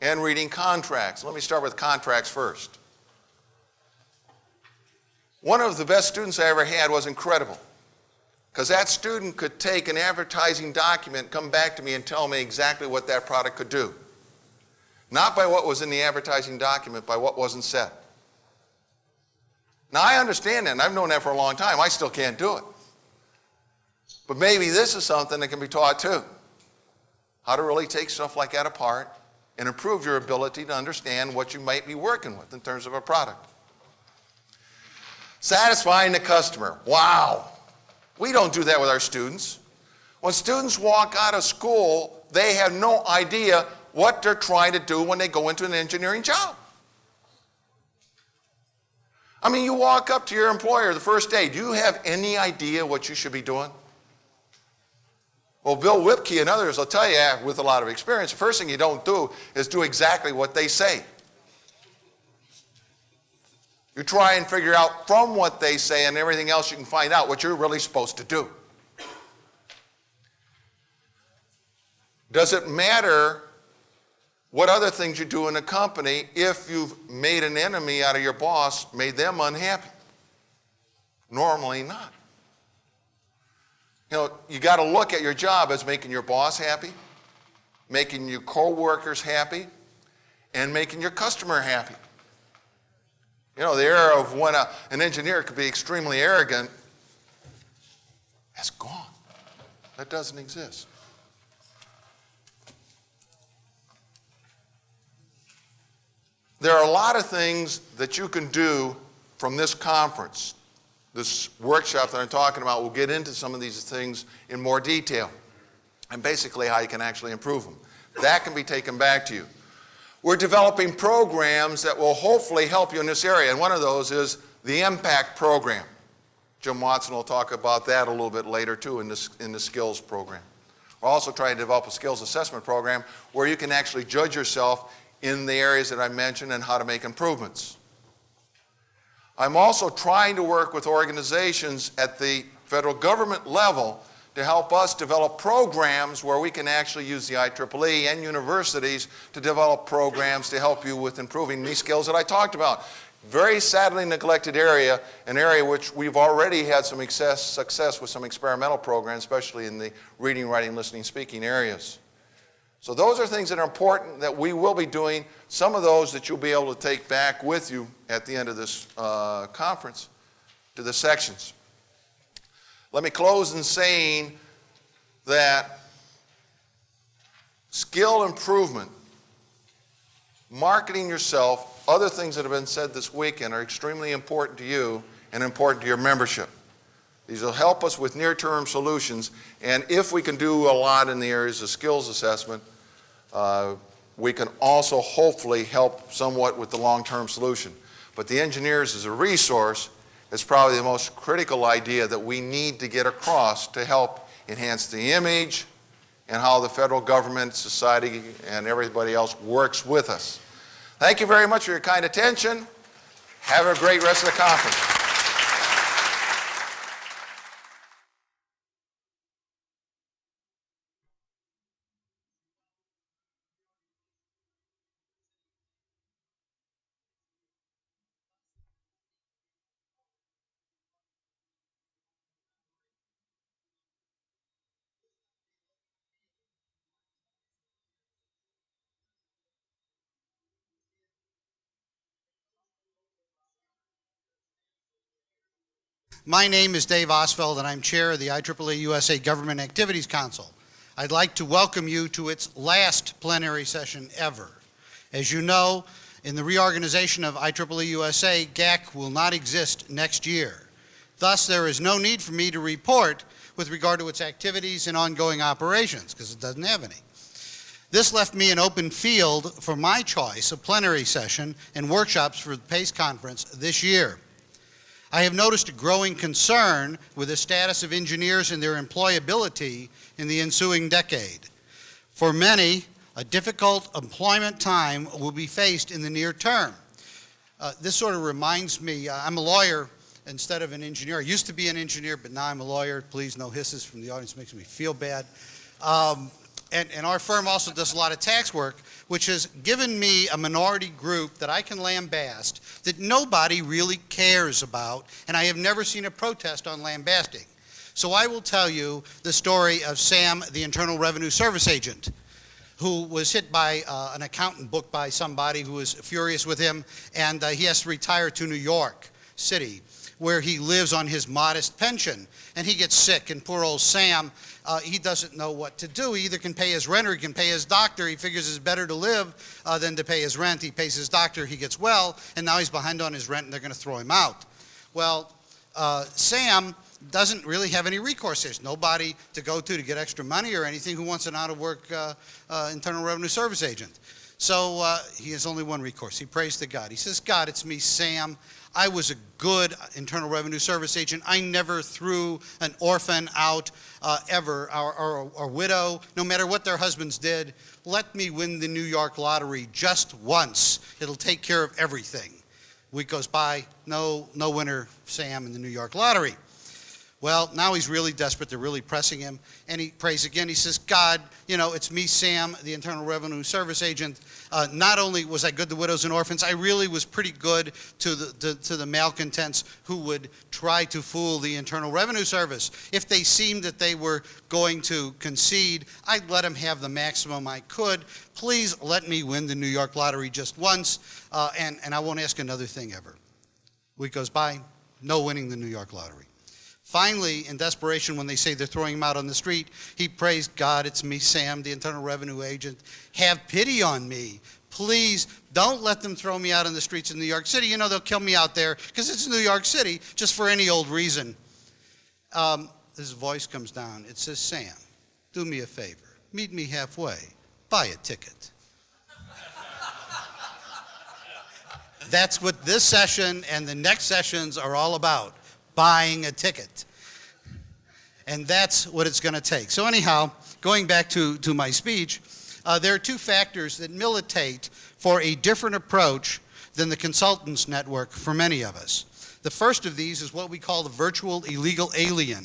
and reading contracts. Let me start with contracts first. One of the best students I ever had was incredible, because that student could take an advertising document, come back to me and tell me exactly what that product could do. Not by what was in the advertising document, by what wasn't said. Now I understand that, and I've known that for a long time. I still can't do it. But maybe this is something that can be taught too. How to really take stuff like that apart and improve your ability to understand what you might be working with in terms of a product. Satisfying the customer. Wow. We don't do that with our students. When students walk out of school, they have no idea what they're trying to do when they go into an engineering job. I mean, you walk up to your employer the first day. Do you have any idea what you should be doing? Well, Bill Whipke and others will tell you with a lot of experience, the first thing you don't do is do exactly what they say. You try and figure out from what they say and everything else you can find out what you're really supposed to do. Does it matter what other things you do in a company if you've made an enemy out of your boss, made them unhappy. Normally not. You know, you got to look at your job as making your boss happy, making your co-workers happy, and making your customer happy. You know, the era of when an engineer could be extremely arrogant, that's gone. That doesn't exist. There are a lot of things that you can do from this conference. This workshop that I'm talking about will get into some of these things in more detail and basically how you can actually improve them. That can be taken back to you. We're developing programs that will hopefully help you in this area, and one of those is the Impact Program. Jim Watson will talk about that a little bit later too in the skills program. We're also trying to develop a skills assessment program where you can actually judge yourself in the areas that I mentioned and how to make improvements. I'm also trying to work with organizations at the federal government level to help us develop programs where we can actually use the IEEE and universities to develop programs to help you with improving these skills that I talked about. Very sadly neglected area, an area which we've already had some success with some experimental programs, especially in the reading, writing, listening, speaking areas. So those are things that are important that we will be doing, some of those that you'll be able to take back with you at the end of this conference to the sections. Let me close in saying that skill improvement, marketing yourself, other things that have been said this weekend are extremely important to you and important to your membership. These will help us with near-term solutions, and if we can do a lot in the areas of skills assessment, we can also hopefully help somewhat with the long-term solution. But the engineers as a resource is probably the most critical idea that we need to get across to help enhance the image and how the federal government, society, and everybody else works with us. Thank you very much for your kind attention. Have a great rest of the conference. My name is Dave Osterfeld, and I'm chair of the IEEE-USA Government Activities Council. I'd like to welcome you to its last plenary session ever. As you know, in the reorganization of IEEE-USA, GAC will not exist next year. Thus, there is no need for me to report with regard to its activities and ongoing operations, because it doesn't have any. This left me an open field for my choice of plenary session and workshops for the PACE conference this year. I have noticed a growing concern with the status of engineers and their employability in the ensuing decade. For many, a difficult employment time will be faced in the near term. This sort of reminds me, I'm a lawyer instead of an engineer. I used to be an engineer, but now I'm a lawyer. Please, no hisses from the audience, makes me feel bad. And our firm also does a lot of tax work, which has given me a minority group that I can lambast that nobody really cares about, and I have never seen a protest on lambasting. So I will tell you the story of Sam, the Internal Revenue Service agent, who was hit by an accountant booked by somebody who was furious with him, and he has to retire to New York City, where he lives on his modest pension. And he gets sick, and poor old Sam, he doesn't know what to do. He either can pay his rent or he can pay his doctor. He figures it's better to live than to pay his rent. He pays his doctor, he gets well, and now he's behind on his rent, and they're going to throw him out. Well, Sam doesn't really have any recourse. There's nobody to go to get extra money or anything who wants an out-of-work Internal Revenue Service agent. So he has only one recourse. He prays to God. He says, God, it's me, Sam. I was a good Internal Revenue Service agent. I never threw an orphan out ever, or a widow, no matter what their husbands did. Let me win the New York lottery just once. It'll take care of everything. Week goes by, no winner, Sam, in the New York lottery. Well, now he's really desperate. They're really pressing him. And he prays again. He says, God, it's me, Sam, the Internal Revenue Service agent. Not only was I good to widows and orphans, I really was pretty good to the malcontents who would try to fool the Internal Revenue Service. If they seemed that they were going to concede, I'd let them have the maximum I could. Please let me win the New York lottery just once, and I won't ask another thing ever. Week goes by, no winning the New York lottery. Finally, in desperation, when they say they're throwing him out on the street, he prays, God, it's me, Sam, the Internal Revenue agent. Have pity on me. Please don't let them throw me out on the streets of New York City. They'll kill me out there because it's New York City, just for any old reason. His voice comes down. It says, Sam, do me a favor. Meet me halfway. Buy a ticket. That's what this session and the next sessions are all about. Buying a ticket. And that's what it's going to take. So anyhow, going back to my speech, there are two factors that militate for a different approach than the consultants network for many of us. The first of these is what we call the virtual illegal alien.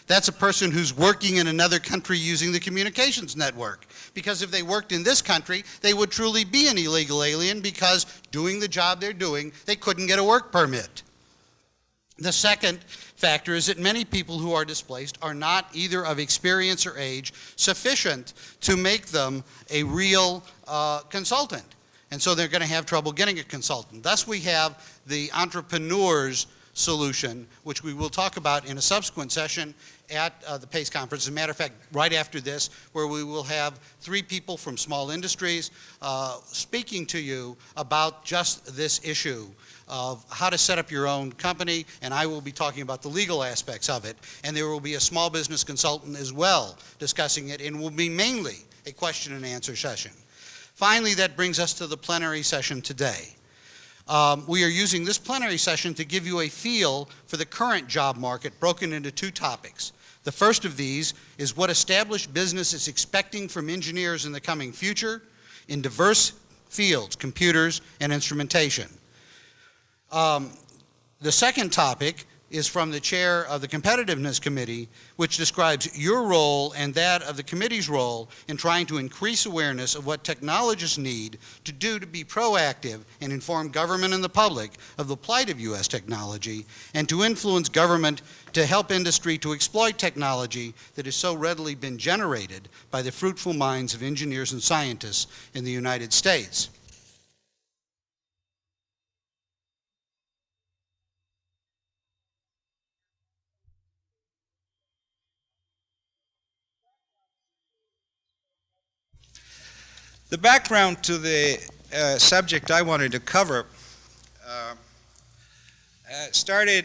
That's a person who's working in another country using the communications network. Because if they worked in this country, they would truly be an illegal alien because doing the job they're doing, they couldn't get a work permit. The second factor is that many people who are displaced are not either of experience or age sufficient to make them a real consultant. And so they're going to have trouble getting a consultant. Thus we have the entrepreneur's solution, which we will talk about in a subsequent session at the PACE conference. As a matter of fact, right after this, where we will have 3 people from small industries speaking to you about just this issue of how to set up your own company, and I will be talking about the legal aspects of it. And there will be a small business consultant as well discussing it, and will be mainly a question and answer session. Finally, that brings us to the plenary session today. We are using this plenary session to give you a feel for the current job market broken into 2 topics. The first of these is what established business is expecting from engineers in the coming future in diverse fields, computers and instrumentation. The second topic is from the chair of the Competitiveness Committee, which describes your role and that of the committee's role in trying to increase awareness of what technologists need to do to be proactive and inform government and the public of the plight of U.S. technology, and to influence government to help industry to exploit technology that has so readily been generated by the fruitful minds of engineers and scientists in the United States. The background to the subject I wanted to cover started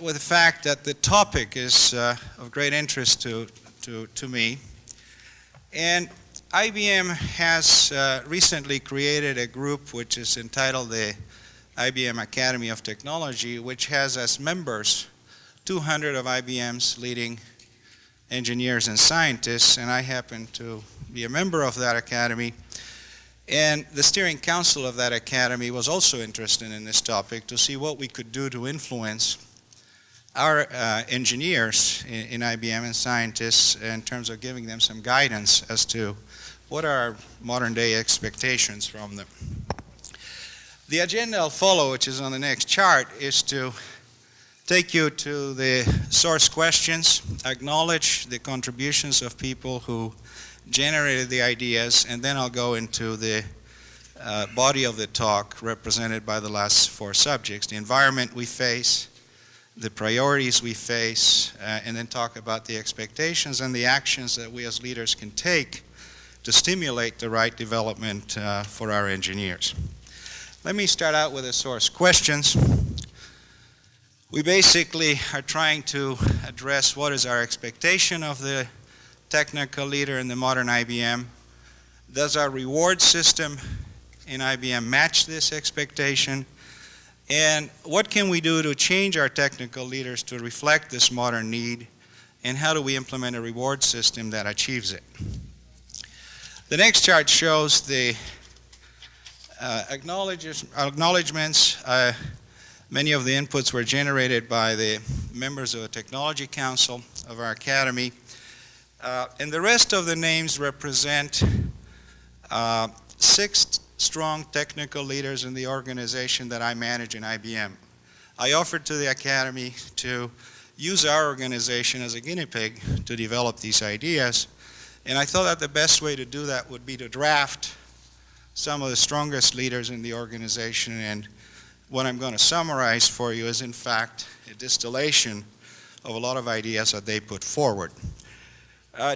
with the fact that the topic is of great interest to me. And IBM has recently created a group which is entitled the IBM Academy of Technology, which has as members 200 of IBM's leading engineers and scientists, and I happen to be a member of that academy. And the steering council of that academy was also interested in this topic to see what we could do to influence our engineers in IBM and scientists in terms of giving them some guidance as to what are our modern day expectations from them. The agenda I'll follow, which is on the next chart, is to take you to the source questions, acknowledge the contributions of people who generated the ideas, and then I'll go into the body of the talk represented by the last 4 subjects: the environment we face, the priorities we face, and then talk about the expectations and the actions that we as leaders can take to stimulate the right development for our engineers. Let me start out with the source questions. We basically are trying to address what is our expectation of the technical leader in the modern IBM. Does our reward system in IBM match this expectation? And what can we do to change our technical leaders to reflect this modern need? And how do we implement a reward system that achieves it? The next chart shows the acknowledgements. Many of the inputs were generated by the members of the Technology Council of our Academy. And the rest of the names represent 6 strong technical leaders in the organization that I manage in IBM. I offered to the Academy to use our organization as a guinea pig to develop these ideas, and I thought that the best way to do that would be to draft some of the strongest leaders in the organization, and what I'm going to summarize for you is in fact a distillation of a lot of ideas that they put forward.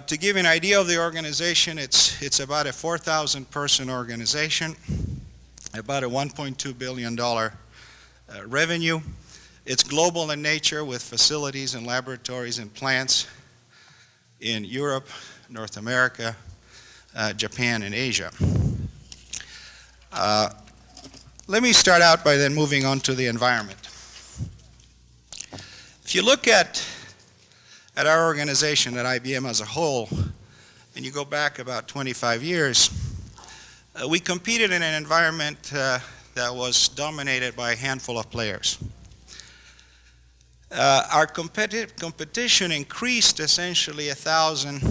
To give you an idea of the organization, it's about a 4,000 person organization, about a $1.2 billion revenue. It's global in nature with facilities and laboratories and plants in Europe, North America, Japan, and Asia. Let me start out by then moving on to the environment. If you look at our organization, at IBM as a whole, and you go back about 25 years, we competed in an environment that was dominated by a handful of players. Our competition increased essentially 1,000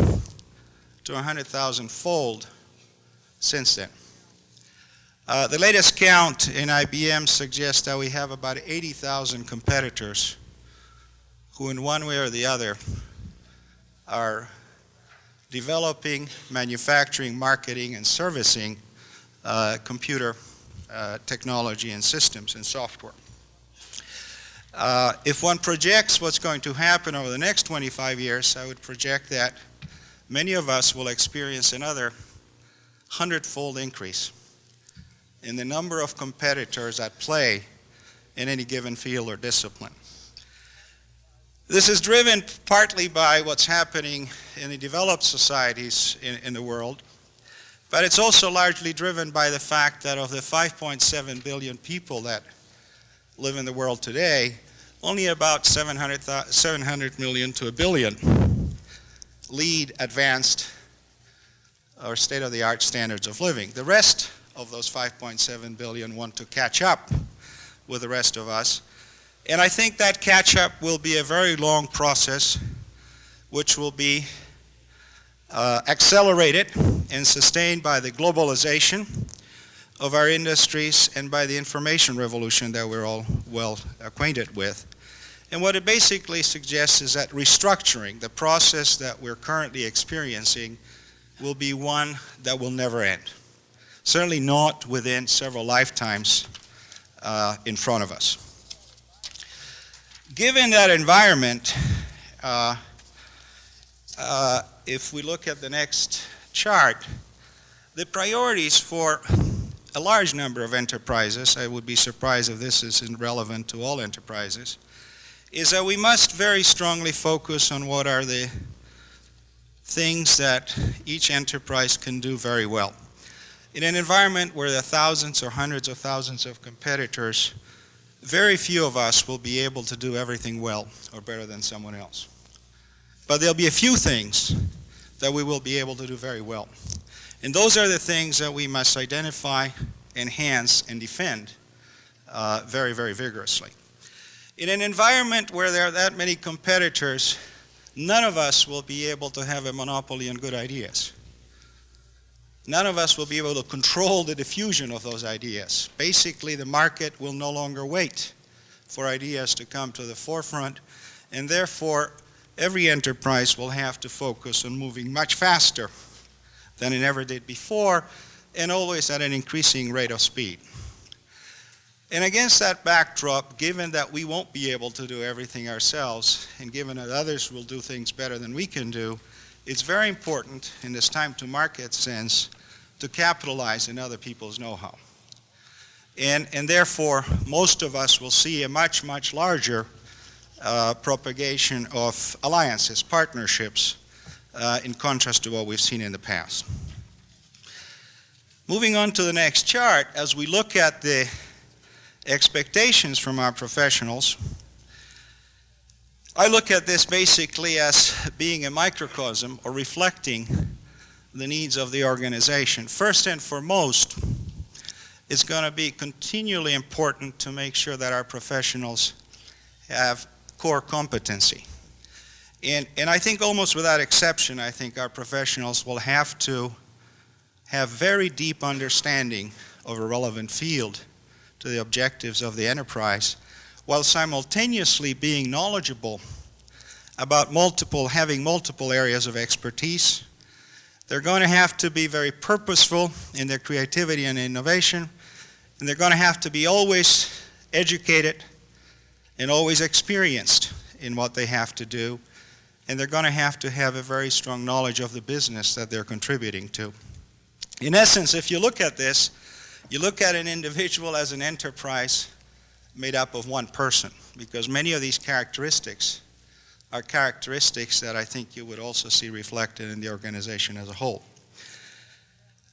to 100,000 fold since then. The latest count in IBM suggests that we have about 80,000 competitors who in one way or the other are developing, manufacturing, marketing, and servicing computer technology and systems and software. If one projects what's going to happen over the next 25 years, I would project that many of us will experience another 100-fold increase in the number of competitors at play in any given field or discipline. This is driven partly by what's happening in the developed societies in the world, but it's also largely driven by the fact that of the 5.7 billion people that live in the world today, only about 700 million to a billion lead advanced or state-of-the-art standards of living. The rest of those 5.7 billion want to catch up with the rest of us. And I think that catch-up will be a very long process, which will be accelerated and sustained by the globalization of our industries and by the information revolution that we're all well acquainted with. And what it basically suggests is that restructuring, the process that we're currently experiencing, will be one that will never end. Certainly not within several lifetimes in front of us. Given that environment, if we look at the next chart, the priorities for a large number of enterprises, I would be surprised if this isn't relevant to all enterprises, is that we must very strongly focus on what are the things that each enterprise can do very well. In an environment where there are thousands or hundreds of thousands of competitors, very few of us will be able to do everything well or better than someone else. But there'll be a few things that we will be able to do very well. And those are the things that we must identify, enhance, and defend very, very vigorously. In an environment where there are that many competitors, none of us will be able to have a monopoly on good ideas. None of us will be able to control the diffusion of those ideas. Basically, the market will no longer wait for ideas to come to the forefront, and therefore, every enterprise will have to focus on moving much faster than it ever did before, and always at an increasing rate of speed. And against that backdrop, given that we won't be able to do everything ourselves, and given that others will do things better than we can do, it's very important in this time to market sense to capitalize in other people's know-how. And therefore, most of us will see a much, much larger propagation of alliances, partnerships, in contrast to what we've seen in the past. Moving on to the next chart, as we look at the expectations from our professionals, I look at this basically as being a microcosm or reflecting the needs of the organization. First and foremost, it's going to be continually important to make sure that our professionals have core competency. And I think almost without exception, I think our professionals will have to have very deep understanding of a relevant field to the objectives of the enterprise, while simultaneously being knowledgeable about having multiple areas of expertise. They're going to have to be very purposeful in their creativity and innovation, and they're going to have to be always educated and always experienced in what they have to do, and they're going to have a very strong knowledge of the business that they're contributing to. In essence, if you look at this, you look at an individual as an enterprise made up of one person, because many of these characteristics are characteristics that I think you would also see reflected in the organization as a whole.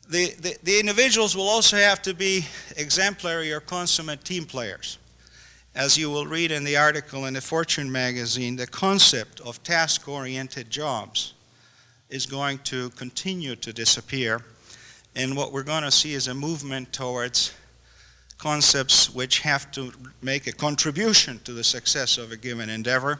The individuals will also have to be exemplary or consummate team players. As you will read in the article in the Fortune magazine, the concept of task-oriented jobs is going to continue to disappear, and what we're going to see is a movement towards concepts which have to make a contribution to the success of a given endeavor,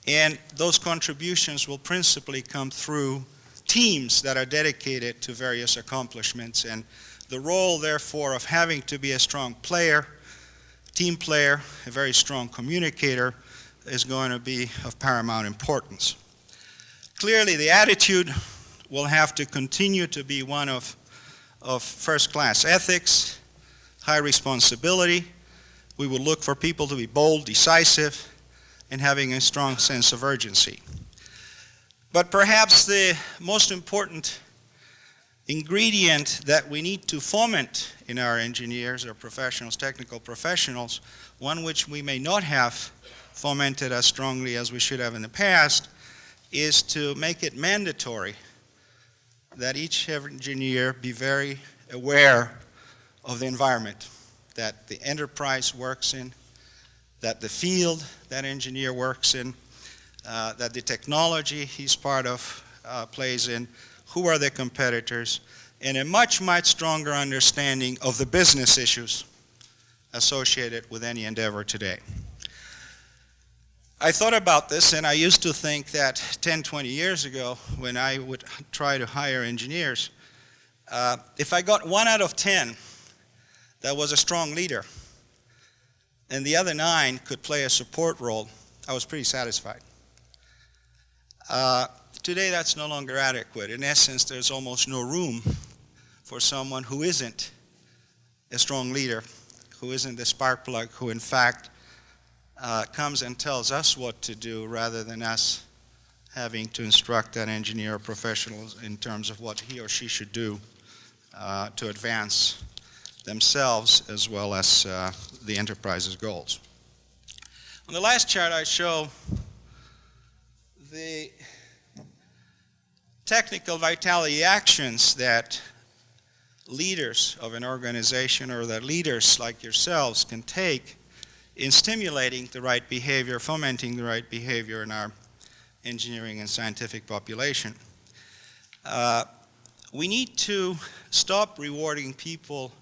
and those contributions will principally come through teams that are dedicated to various accomplishments, and the role, therefore, of having to be a strong player, team player, a very strong communicator, is going to be of paramount importance. Clearly, the attitude will have to continue to be one of first-class ethics, high responsibility. We will look for people to be bold, decisive, and having a strong sense of urgency. But perhaps the most important ingredient that we need to foment in our engineers or professionals, technical professionals, one which we may not have fomented as strongly as we should have in the past, is to make it mandatory that each engineer be very aware of the environment that the enterprise works in, that the field that engineer works in, that the technology he's part of plays in, who are the competitors, and a much, much stronger understanding of the business issues associated with any endeavor today. I thought about this, and I used to think that 10, 20 years ago, when I would try to hire engineers, if I got 1 out of 10 that was a strong leader, and the other 9 could play a support role, I was pretty satisfied. Today, that's no longer adequate. In essence, there's almost no room for someone who isn't a strong leader, who isn't the spark plug, who in fact comes and tells us what to do rather than us having to instruct that engineer or professional in terms of what he or she should do to advance themselves as well as the enterprise's goals. On the last chart, I show the technical vitality actions that leaders of an organization or that leaders like yourselves can take in stimulating the right behavior, fomenting the right behavior in our engineering and scientific population. We need to stop rewarding people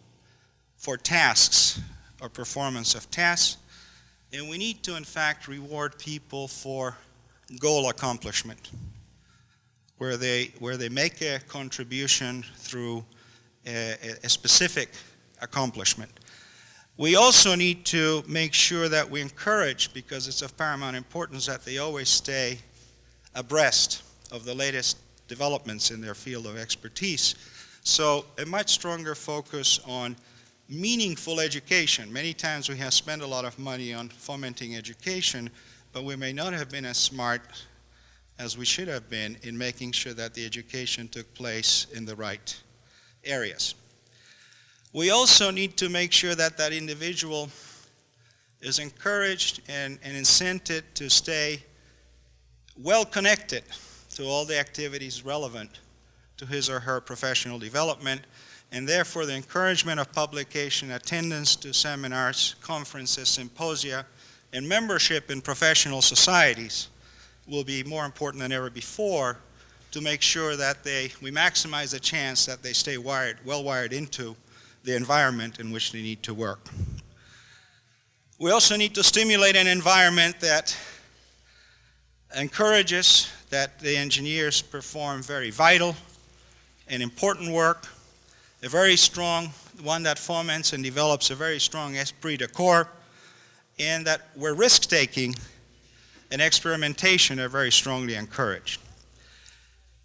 for tasks or performance of tasks, and we need to, in fact, reward people for goal accomplishment, where they make a contribution through a specific accomplishment. We also need to make sure that we encourage, because it's of paramount importance, that they always stay abreast of the latest developments in their field of expertise. So a much stronger focus on meaningful education. Many times we have spent a lot of money on fomenting education, but we may not have been as smart as we should have been in making sure that the education took place in the right areas. We also need to make sure that that individual is encouraged and incented to stay well connected to all the activities relevant to his or her professional development, and therefore the encouragement of publication, attendance to seminars, conferences, symposia, and membership in professional societies will be more important than ever before to make sure that we maximize the chance that they stay well wired into the environment in which they need to work. We also need to stimulate an environment that encourages that the engineers perform very vital and important work, a very strong one that foments and develops a very strong esprit de corps, and that where risk-taking and experimentation are very strongly encouraged.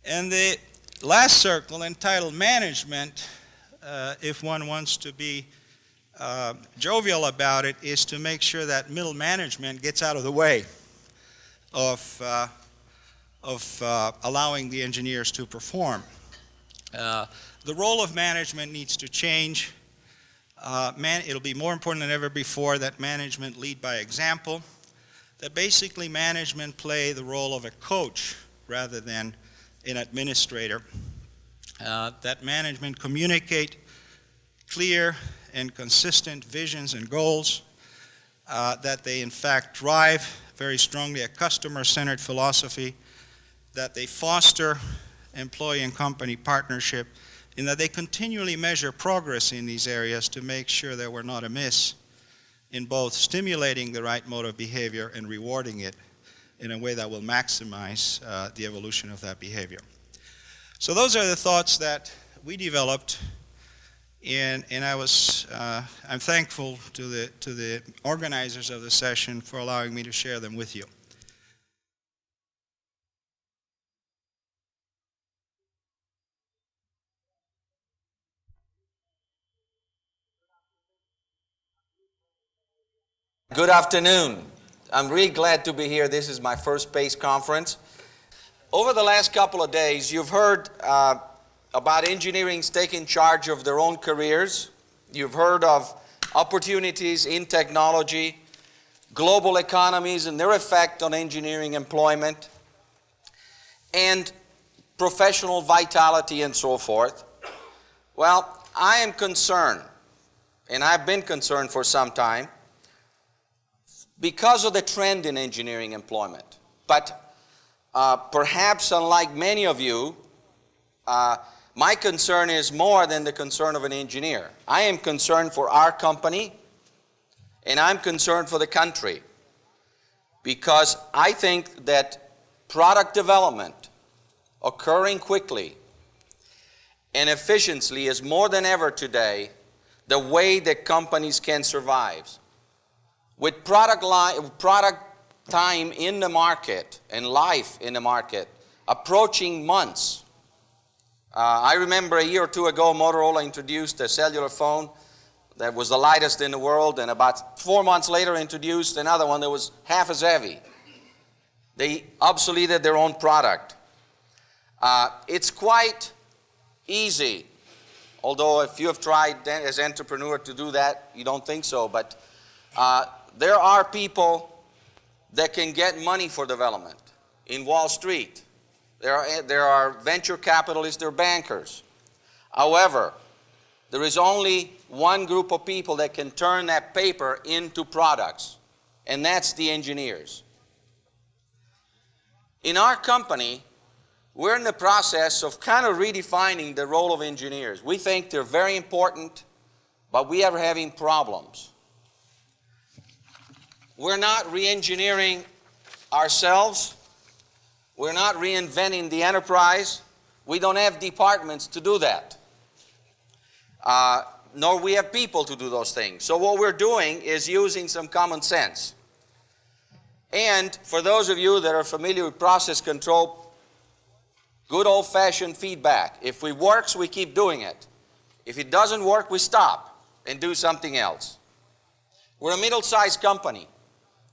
And the last circle, entitled management, if one wants to be jovial about it, is to make sure that middle management gets out of the way of allowing the engineers to perform. The role of management needs to change. It'll be more important than ever before that management lead by example, that basically management play the role of a coach rather than an administrator, that management communicate clear and consistent visions and goals, that they in fact drive very strongly a customer-centered philosophy, that they foster employee and company partnership, and that they continually measure progress in these areas to make sure that we're not amiss in both stimulating the right mode of behavior and rewarding it in a way that will maximize the evolution of that behavior. So those are the thoughts that we developed, and I'm thankful to the organizers of the session for allowing me to share them with you. Good afternoon. I'm really glad to be here. This is my first PACE conference. Over the last couple of days, you've heard about engineers taking charge of their own careers. You've heard of opportunities in technology, global economies and their effect on engineering employment, and professional vitality and so forth. Well, I am concerned, and I've been concerned for some time, because of the trend in engineering employment. But perhaps unlike many of you, my concern is more than the concern of an engineer. I am concerned for our company, and I'm concerned for the country, because I think that product development occurring quickly and efficiently is more than ever today the way that companies can survive. With product time in the market and life in the market approaching months. I remember a year or two ago, Motorola introduced a cellular phone that was the lightest in the world, and about 4 months later introduced another one that was half as heavy. They obsoleted their own product. It's quite easy, although if you have tried as an entrepreneur to do that, you don't think so, but there are people that can get money for development in Wall Street. There are venture capitalists, there are bankers. However, there is only one group of people that can turn that paper into products, and that's the engineers. In our company, we're in the process of kind of redefining the role of engineers. We think they're very important, but we are having problems. We're not re-engineering ourselves. We're not reinventing the enterprise. We don't have departments to do that. Nor we have people to do those things. So what we're doing is using some common sense. And for those of you that are familiar with process control, good old-fashioned feedback. If it works, we keep doing it. If it doesn't work, we stop and do something else. We're a middle-sized company.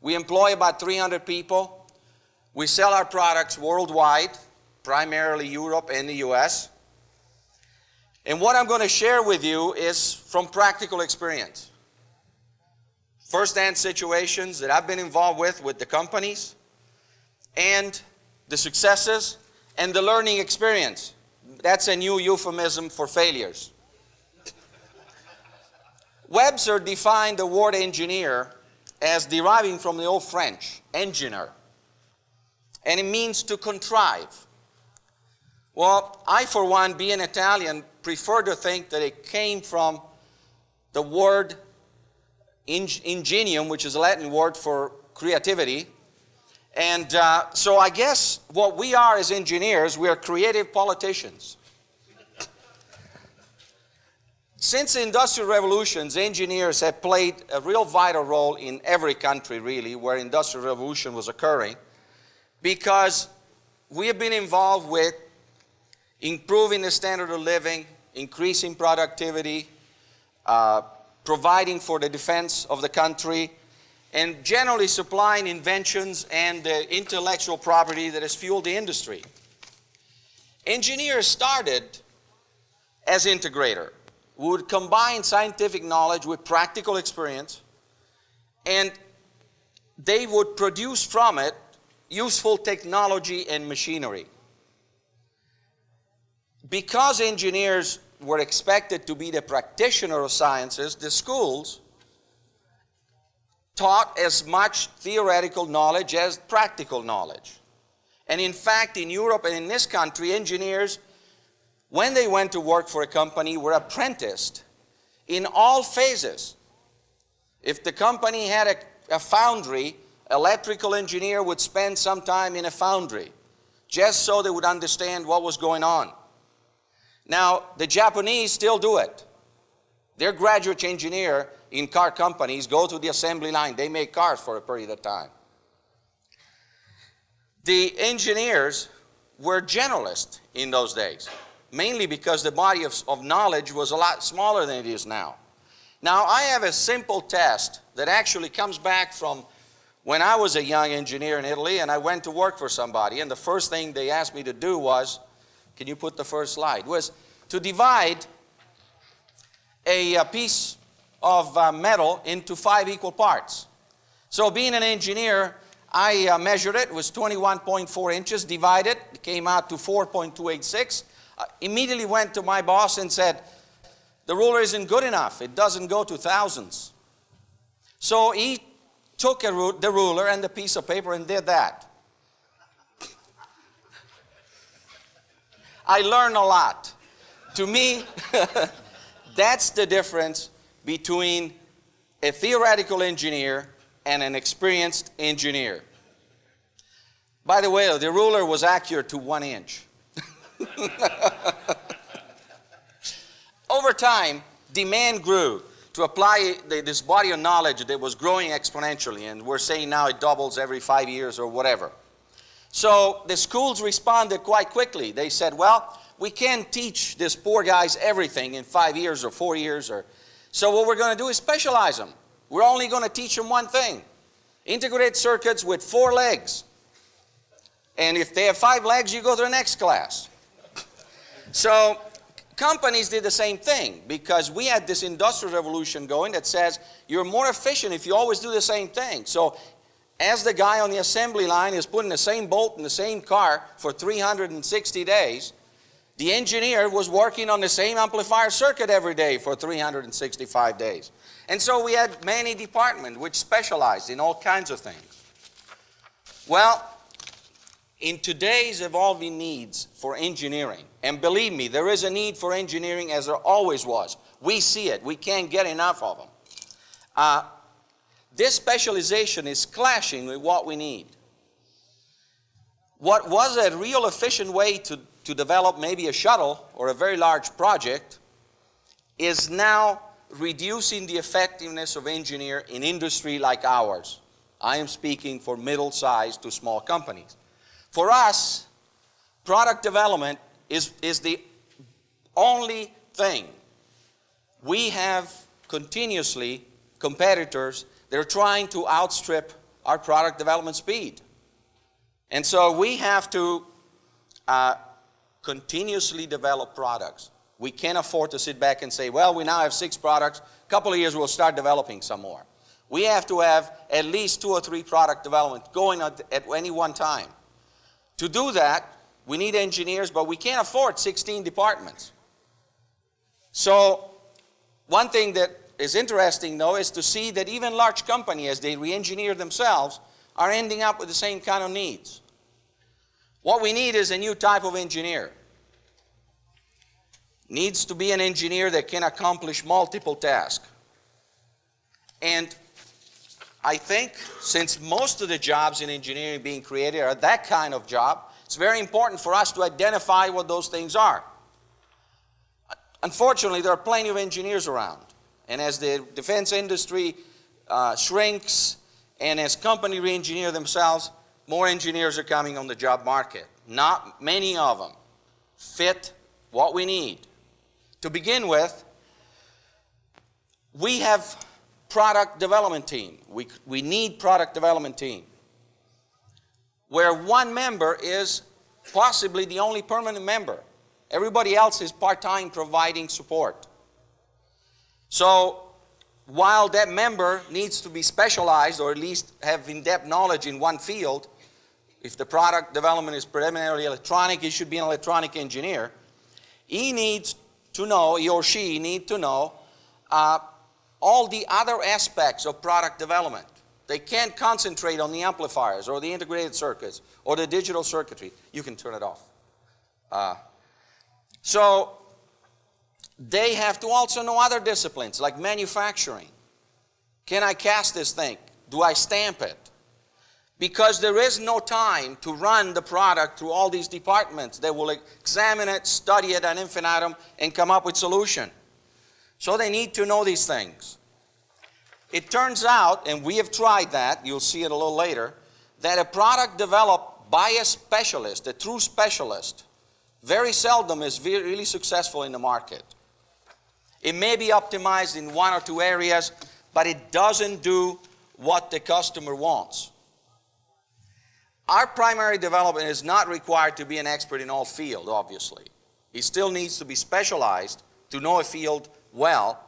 We employ about 300 people. We sell our products worldwide, primarily Europe and the US. And what I'm going to share with you is from practical experience. First-hand situations that I've been involved with the companies, and the successes, and the learning experience. That's a new euphemism for failures. Webster defined the word engineer as deriving from the old French, ingénieur, and it means to contrive. Well, I, for one, being Italian, prefer to think that it came from the word ingenium, which is a Latin word for creativity, And so I guess what we are as engineers, we are creative politicians. Since the Industrial Revolutions, engineers have played a real vital role in every country, really, where Industrial Revolution was occurring, because we have been involved with improving the standard of living, increasing productivity, providing for the defense of the country, and generally supplying inventions and the intellectual property that has fueled the industry. Engineers started as integrator, who would combine scientific knowledge with practical experience, and they would produce from it useful technology and machinery. Because engineers were expected to be the practitioner of sciences, the schools taught as much theoretical knowledge as practical knowledge. And in fact, in Europe and in this country, engineers, when they went to work for a company, were apprenticed in all phases. If the company had a foundry, electrical engineer would spend some time in a foundry, just so they would understand what was going on. Now, the Japanese still do it. Their graduate engineer in car companies go to the assembly line. They make cars for a period of time. The engineers were generalists in those days, mainly because the body of knowledge was a lot smaller than it is now. Now, I have a simple test that actually comes back from when I was a young engineer in Italy and I went to work for somebody, and the first thing they asked me to do was, can you put the first slide, was to divide a piece of metal into 5 equal parts. So being an engineer, I measured it. It was 21.4 inches, divided, it came out to 4.286. Immediately went to my boss and said, the ruler isn't good enough. It doesn't go to thousands. So he took the ruler and the piece of paper and did that. I learned a lot. To me, that's the difference between a theoretical engineer and an experienced engineer. By the way, the ruler was accurate to 1 inch. Over time, demand grew to apply this body of knowledge that was growing exponentially, and we're saying now it doubles every 5 years or whatever. So the schools responded quite quickly. They said, well, we can't teach these poor guys everything in 5 years or 4 years. So what we're going to do is specialize them. We're only going to teach them one thing. Integrated circuits with 4 legs. And if they have 5 legs, you go to the next class. So companies did the same thing, because we had this industrial revolution going that says you're more efficient if you always do the same thing. So as the guy on the assembly line is putting the same bolt in the same car for 360 days, the engineer was working on the same amplifier circuit every day for 365 days. And so we had many departments which specialized in all kinds of things. Well, in today's evolving needs for engineering, and believe me, there is a need for engineering as there always was. We see it. We can't get enough of them. This specialization is clashing with what we need. What was a real efficient way to develop maybe a shuttle or a very large project is now reducing the effectiveness of engineer in industry like ours. I am speaking for middle-sized to small companies. For us, product development is the only thing. We have continuously competitors that are trying to outstrip our product development speed. And so we have to continuously develop products. We can't afford to sit back and say, well, we now have 6 products. A couple of years we'll start developing some more. We have to have at least 2 or 3 product development going at any one time. To do that, we need engineers, but we can't afford 16 departments. So one thing that is interesting, though, is to see that even large companies, as they re-engineer themselves, are ending up with the same kind of needs. What we need is a new type of engineer. Needs to be an engineer that can accomplish multiple tasks. And I think since most of the jobs in engineering being created are that kind of job, it's very important for us to identify what those things are. Unfortunately, there are plenty of engineers around. And as the defense industry shrinks and as companies re-engineer themselves, more engineers are coming on the job market. Not many of them fit what we need. To begin with, we have product development team. We need product development team, where one member is possibly the only permanent member. Everybody else is part-time providing support. So while that member needs to be specialized or at least have in-depth knowledge in one field, if the product development is primarily electronic, he should be an electronic engineer. He needs to know, he or she need to know all the other aspects of product development. They can't concentrate on the amplifiers or the integrated circuits or the digital circuitry. You can turn it off. So they have to also know other disciplines like manufacturing. Can I cast this thing? Do I stamp it? Because there is no time to run the product through all these departments. They will examine it, study it ad infinitum, and come up with solution. So they need to know these things. It turns out, and we have tried that, you'll see it a little later, that a product developed by a specialist, a true specialist, very seldom is really successful in the market. It may be optimized in one or two areas, but it doesn't do what the customer wants. Our primary development is not required to be an expert in all fields, obviously. He still needs to be specialized to know a field well,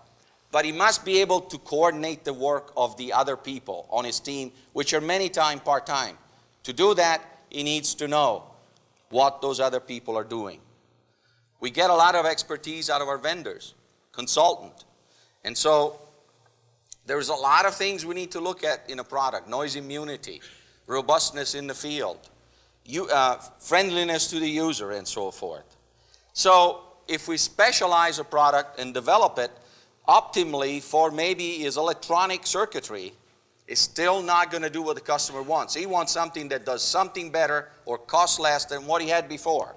but he must be able to coordinate the work of the other people on his team, which are many times part-time. To do that, he needs to know what those other people are doing. We get a lot of expertise out of our vendors, consultant. And so there's a lot of things we need to look at in a product: noise immunity, robustness in the field, friendliness to the user, and so forth. So if we specialize a product and develop it optimally for maybe his electronic circuitry, it's still not going to do what the customer wants. He wants something that does something better or costs less than what he had before.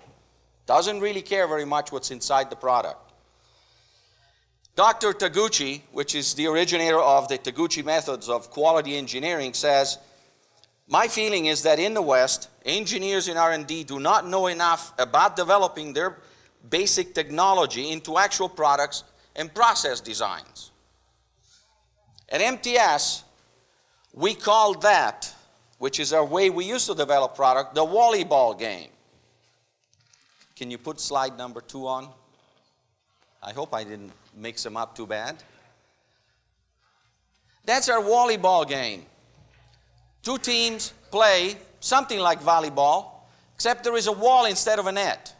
Doesn't really care very much what's inside the product. Dr. Taguchi, which is the originator of the Taguchi methods of quality engineering, says, "My feeling is that in the West, engineers in R&D do not know enough about developing their basic technology into actual products and process designs." At MTS, we call that, which is our way we used to develop product, the volleyball game. Can you put slide number 2 on? I hope I didn't mix them up too bad. That's our volleyball game. Two teams play something like volleyball, except there is a wall instead of a net.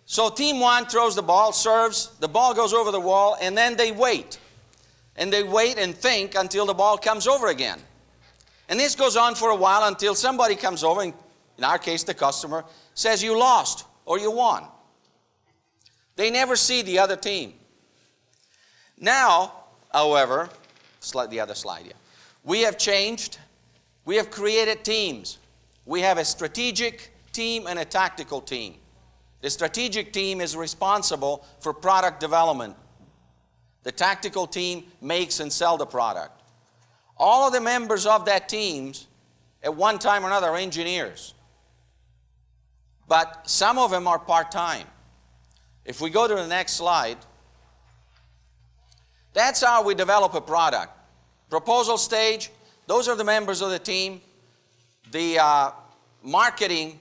So team 1 throws the ball, serves, the ball goes over the wall, and then they wait. And they wait and think until the ball comes over again. And this goes on for a while until somebody comes over, in our case the customer, says you lost or you won. They never see the other team. Now, however, the other slide, yeah. We have changed. We have created teams. We have a strategic team and a tactical team. The strategic team is responsible for product development. The tactical team makes and sells the product. All of the members of that team, at one time or another, are engineers. But some of them are part-time. If we go to the next slide, that's how we develop a product. Proposal stage, those are the members of the team. The marketing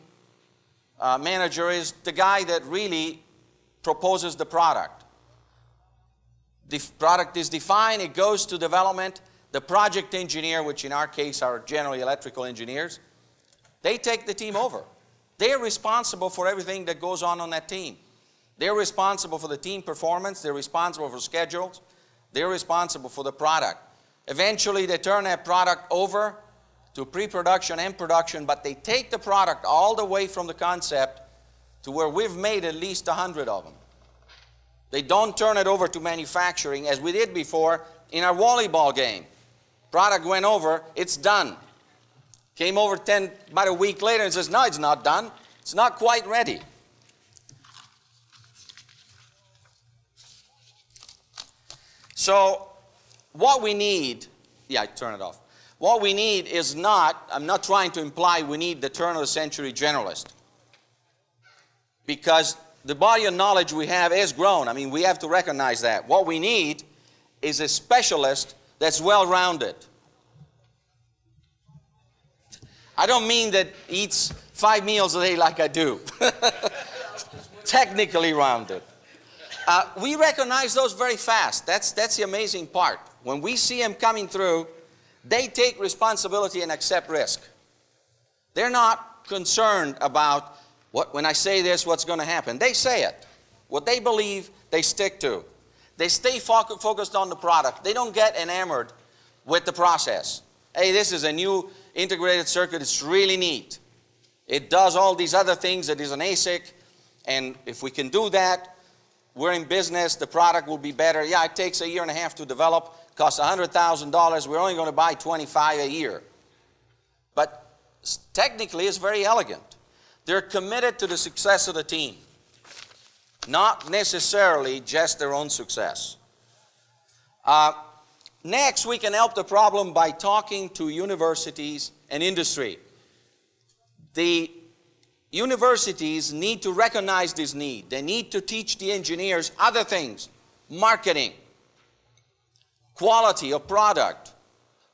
manager is the guy that really proposes the product. The product is defined, it goes to development. The project engineer, which in our case are generally electrical engineers, they take the team over. They're responsible for everything that goes on that team. They're responsible for the team performance, they're responsible for schedules, they're responsible for the product. Eventually they turn that product over to pre-production and production, but they take the product all the way from the concept to where we've made at least 100 of them. They don't turn it over to manufacturing as we did before in our volleyball game. Product went over, it's done. Came over about a week later and says, no, it's not done. It's not quite ready. So what we need, yeah, turn it off. What we need is not, I'm not trying to imply we need the turn of the century generalist. Because the body of knowledge we have is grown. I mean, we have to recognize that. What we need is a specialist that's well-rounded. I don't mean that eats 5 meals a day like I do. Technically rounded. We recognize those very fast. That's the amazing part. When we see them coming through, they take responsibility and accept risk. They're not concerned about when I say this, what's going to happen. They say it. What they believe, they stick to. They stay focused on the product. They don't get enamored with the process. Hey, this is a new integrated circuit. It's really neat. It does all these other things. It is an ASIC. And if we can do that, we're in business. The product will be better. Yeah, it takes 1.5 years to develop. Costs $100,000. We're only going to buy 25 a year. But technically, it's very elegant. They're committed to the success of the team, not necessarily just their own success. Next, we can help the problem by talking to universities and industry. The universities need to recognize this need. They need to teach the engineers other things, marketing, quality of product,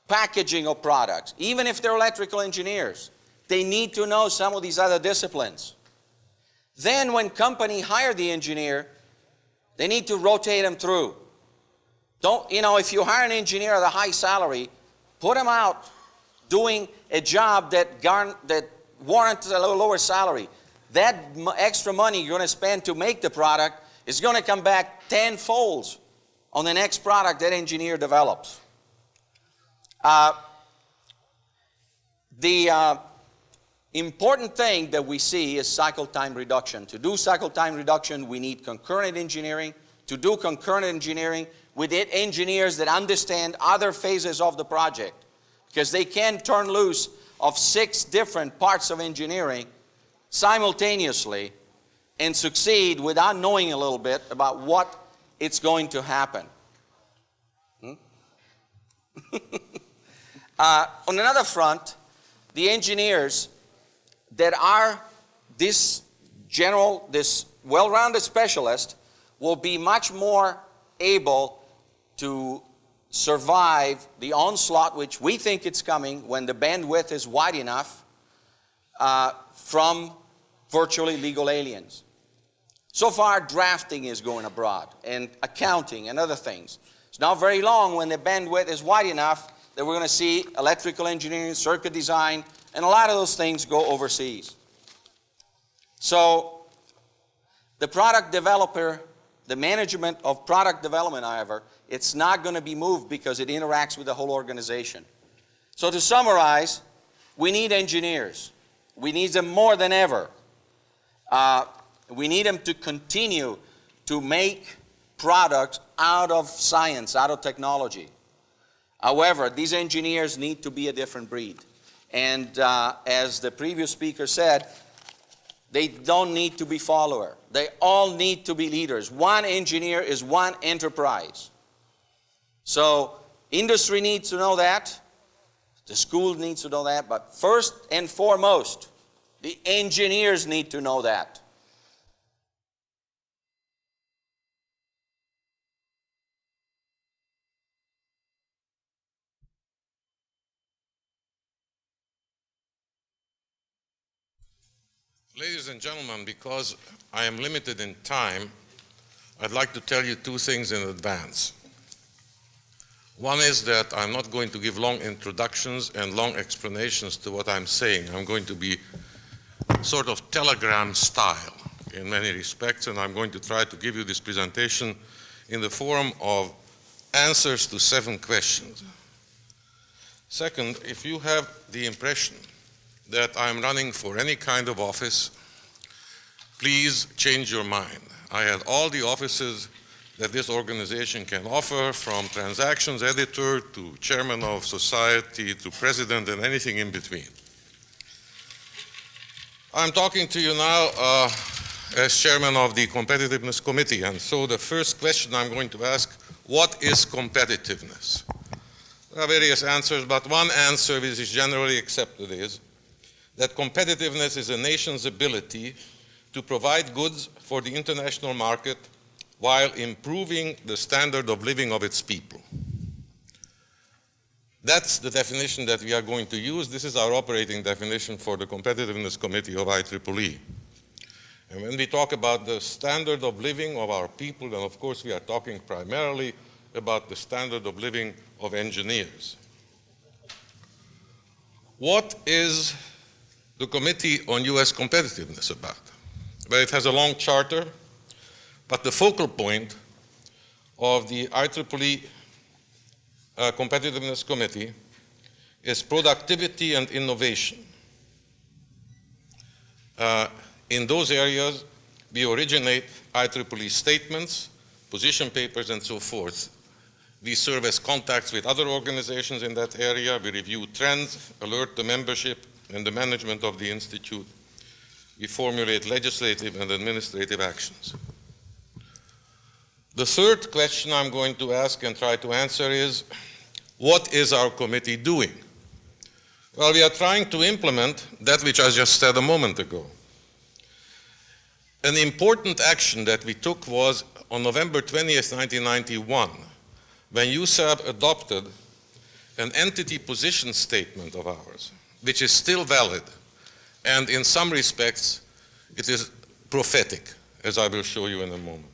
packaging of products. Even if they're electrical engineers, they need to know some of these other disciplines. Then when companies hire the engineer, they need to rotate them through. Don't, if you hire an engineer at a high salary, put him out doing a job that warrants a little lower salary. That extra money you're going to spend to make the product is going to come back tenfold on the next product that engineer develops. The important thing that we see is cycle time reduction. To do cycle time reduction, we need concurrent engineering. To do concurrent engineering, we need engineers that understand other phases of the project, because they can turn loose of 6 different parts of engineering simultaneously and succeed without knowing a little bit about what it's going to happen. On another front, the engineers that are this well-rounded specialist will be much more able to survive the onslaught, which we think it's coming when the bandwidth is wide enough, from virtually legal aliens. So far, drafting is going abroad, and accounting and other things. It's not very long when the bandwidth is wide enough that we're going to see electrical engineering, circuit design, and a lot of those things go overseas. So the product developer, the management of product development, however, it's not going to be moved because it interacts with the whole organization. So to summarize, we need engineers. We need them more than ever. We need them to continue to make products out of science, out of technology. However, these engineers need to be a different breed. And as the previous speaker said, they don't need to be followers. They all need to be leaders. One engineer is one enterprise. So industry needs to know that. The school needs to know that. But first and foremost, the engineers need to know that. Ladies and gentlemen, because I am limited in time, I'd like to tell you 2 things in advance. One is that I'm not going to give long introductions and long explanations to what I'm saying. I'm going to be sort of telegram style in many respects, and I'm going to try to give you this presentation in the form of answers to 7 questions. Second, if you have the impression that I'm running for any kind of office, please change your mind. I had all the offices that this organization can offer, from transactions editor to chairman of society to president and anything in between. I'm talking to you now as chairman of the Competitiveness Committee, and so the first question I'm going to ask, what is competitiveness? There are various answers, but one answer which is generally accepted is that competitiveness is a nation's ability to provide goods for the international market while improving the standard of living of its people. That's the definition that we are going to use. This is our operating definition for the Competitiveness Committee of IEEE. And when we talk about the standard of living of our people, then of course we are talking primarily about the standard of living of engineers. What is the Committee on U.S. Competitiveness about? Well, it has a long charter, but the focal point of the IEEE Competitiveness Committee is productivity and innovation. In those areas, we originate IEEE statements, position papers, and so forth. We serve as contacts with other organizations in that area. We review trends, alert the membership and the management of the Institute. We formulate legislative and administrative actions. The third question I'm going to ask and try to answer is, what is our committee doing? Well, we are trying to implement that which I just said a moment ago. An important action that we took was on November 20th, 1991, when USAB adopted an entity position statement of ours, which is still valid, and in some respects, it is prophetic, as I will show you in a moment.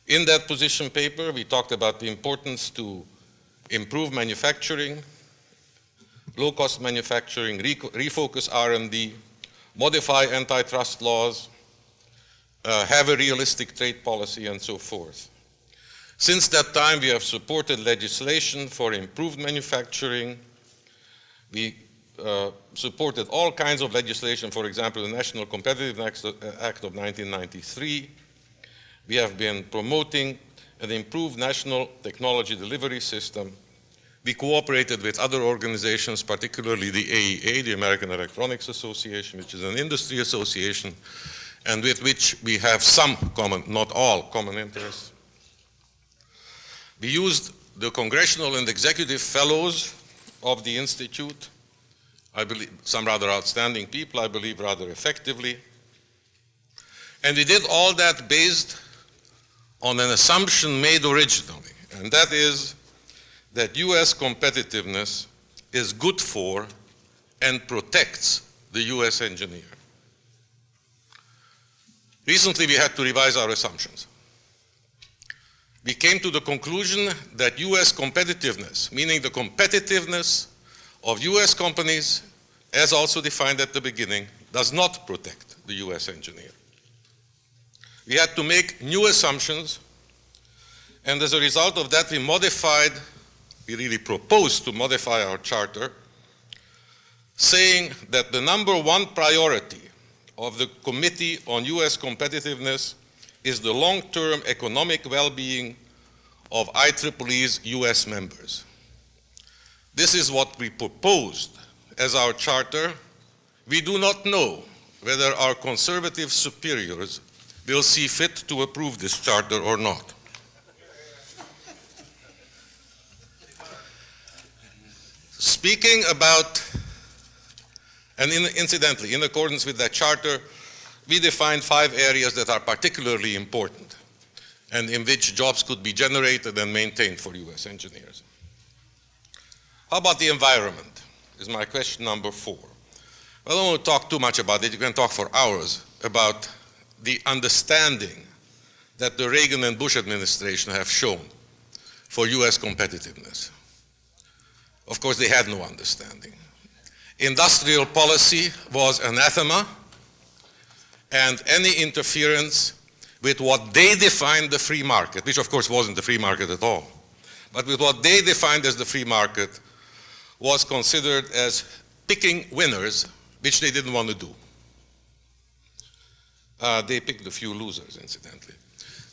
In that position paper, we talked about the importance to improve manufacturing, low-cost manufacturing, refocus R&D, modify antitrust laws, have a realistic trade policy, and so forth. Since that time, we have supported legislation for improved manufacturing. We supported all kinds of legislation, for example, the National Competitiveness Act of 1993. We have been promoting an improved national technology delivery system. We cooperated with other organizations, particularly the AEA, the American Electronics Association, which is an industry association, and with which we have some common, not all, common interests. We used the congressional and executive fellows of the Institute, I believe some rather outstanding people, I believe rather effectively. And we did all that based on an assumption made originally, and that is that US competitiveness is good for and protects the US engineer. Recently, we had to revise our assumptions. We came to the conclusion that US competitiveness, meaning the competitiveness of US companies, as also defined at the beginning, does not protect the US engineer. We had to make new assumptions, and as a result of that, we really proposed to modify our charter, saying that the number one priority of the Committee on US Competitiveness is the long-term economic well-being of IEEE's US members. This is what we proposed as our charter. We do not know whether our conservative superiors will see fit to approve this charter or not. Speaking about, and incidentally, in accordance with that charter, we defined 5 areas that are particularly important and in which jobs could be generated and maintained for US engineers. How about the environment, is my question number 4. I don't want to talk too much about it. You can talk for hours about the understanding that the Reagan and Bush administration have shown for US competitiveness. Of course, they had no understanding. Industrial policy was anathema, and any interference with what they defined the free market, which of course wasn't the free market at all, but with what they defined as the free market, was considered as picking winners, which they didn't want to do. They picked a few losers, incidentally.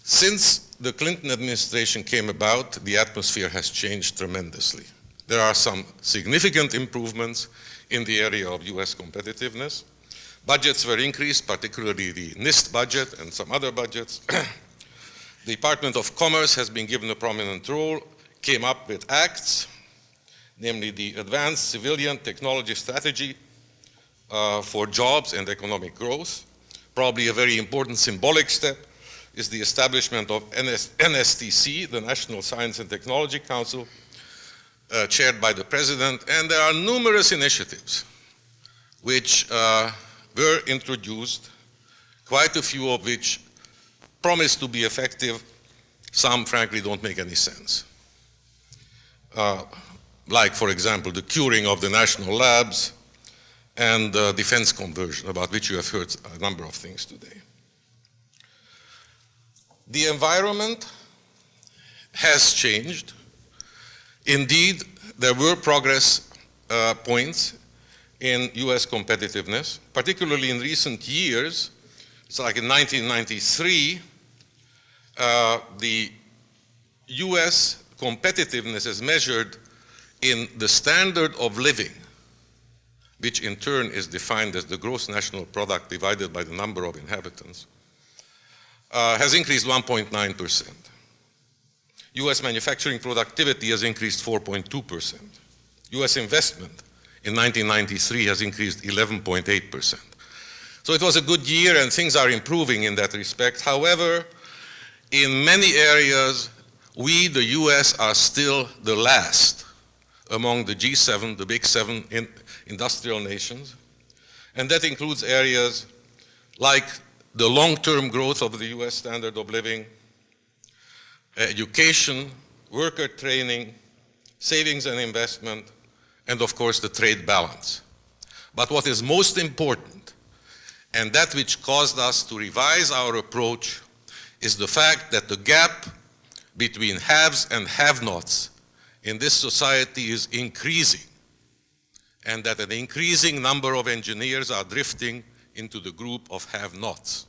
Since the Clinton administration came about, the atmosphere has changed tremendously. There are some significant improvements in the area of US competitiveness. Budgets were increased, particularly the NIST budget and some other budgets. The Department of Commerce has been given a prominent role, came up with acts, namely the Advanced Civilian Technology Strategy for Jobs and Economic Growth. Probably a very important symbolic step is the establishment of NSTC, the National Science and Technology Council, chaired by the President, and there are numerous initiatives which were introduced, quite a few of which promise to be effective. Some, frankly, don't make any sense. Like, for example, the curing of the national labs and defense conversion, about which you have heard a number of things today. The environment has changed. Indeed, there were progress points in US competitiveness, particularly in recent years. It's like in 1993, the US competitiveness is measured in the standard of living, which in turn is defined as the gross national product divided by the number of inhabitants, has increased 1.9%. US manufacturing productivity has increased 4.2%. US investment in 1993 has increased 11.8%. So it was a good year and things are improving in that respect. However, in many areas, we, the US, are still the last among the G7, the big seven industrial nations. And that includes areas like the long-term growth of the US standard of living, education, worker training, savings and investment, and of course the trade balance. But what is most important, and that which caused us to revise our approach, is the fact that the gap between haves and have-nots in this society is increasing, and that an increasing number of engineers are drifting into the group of have-nots.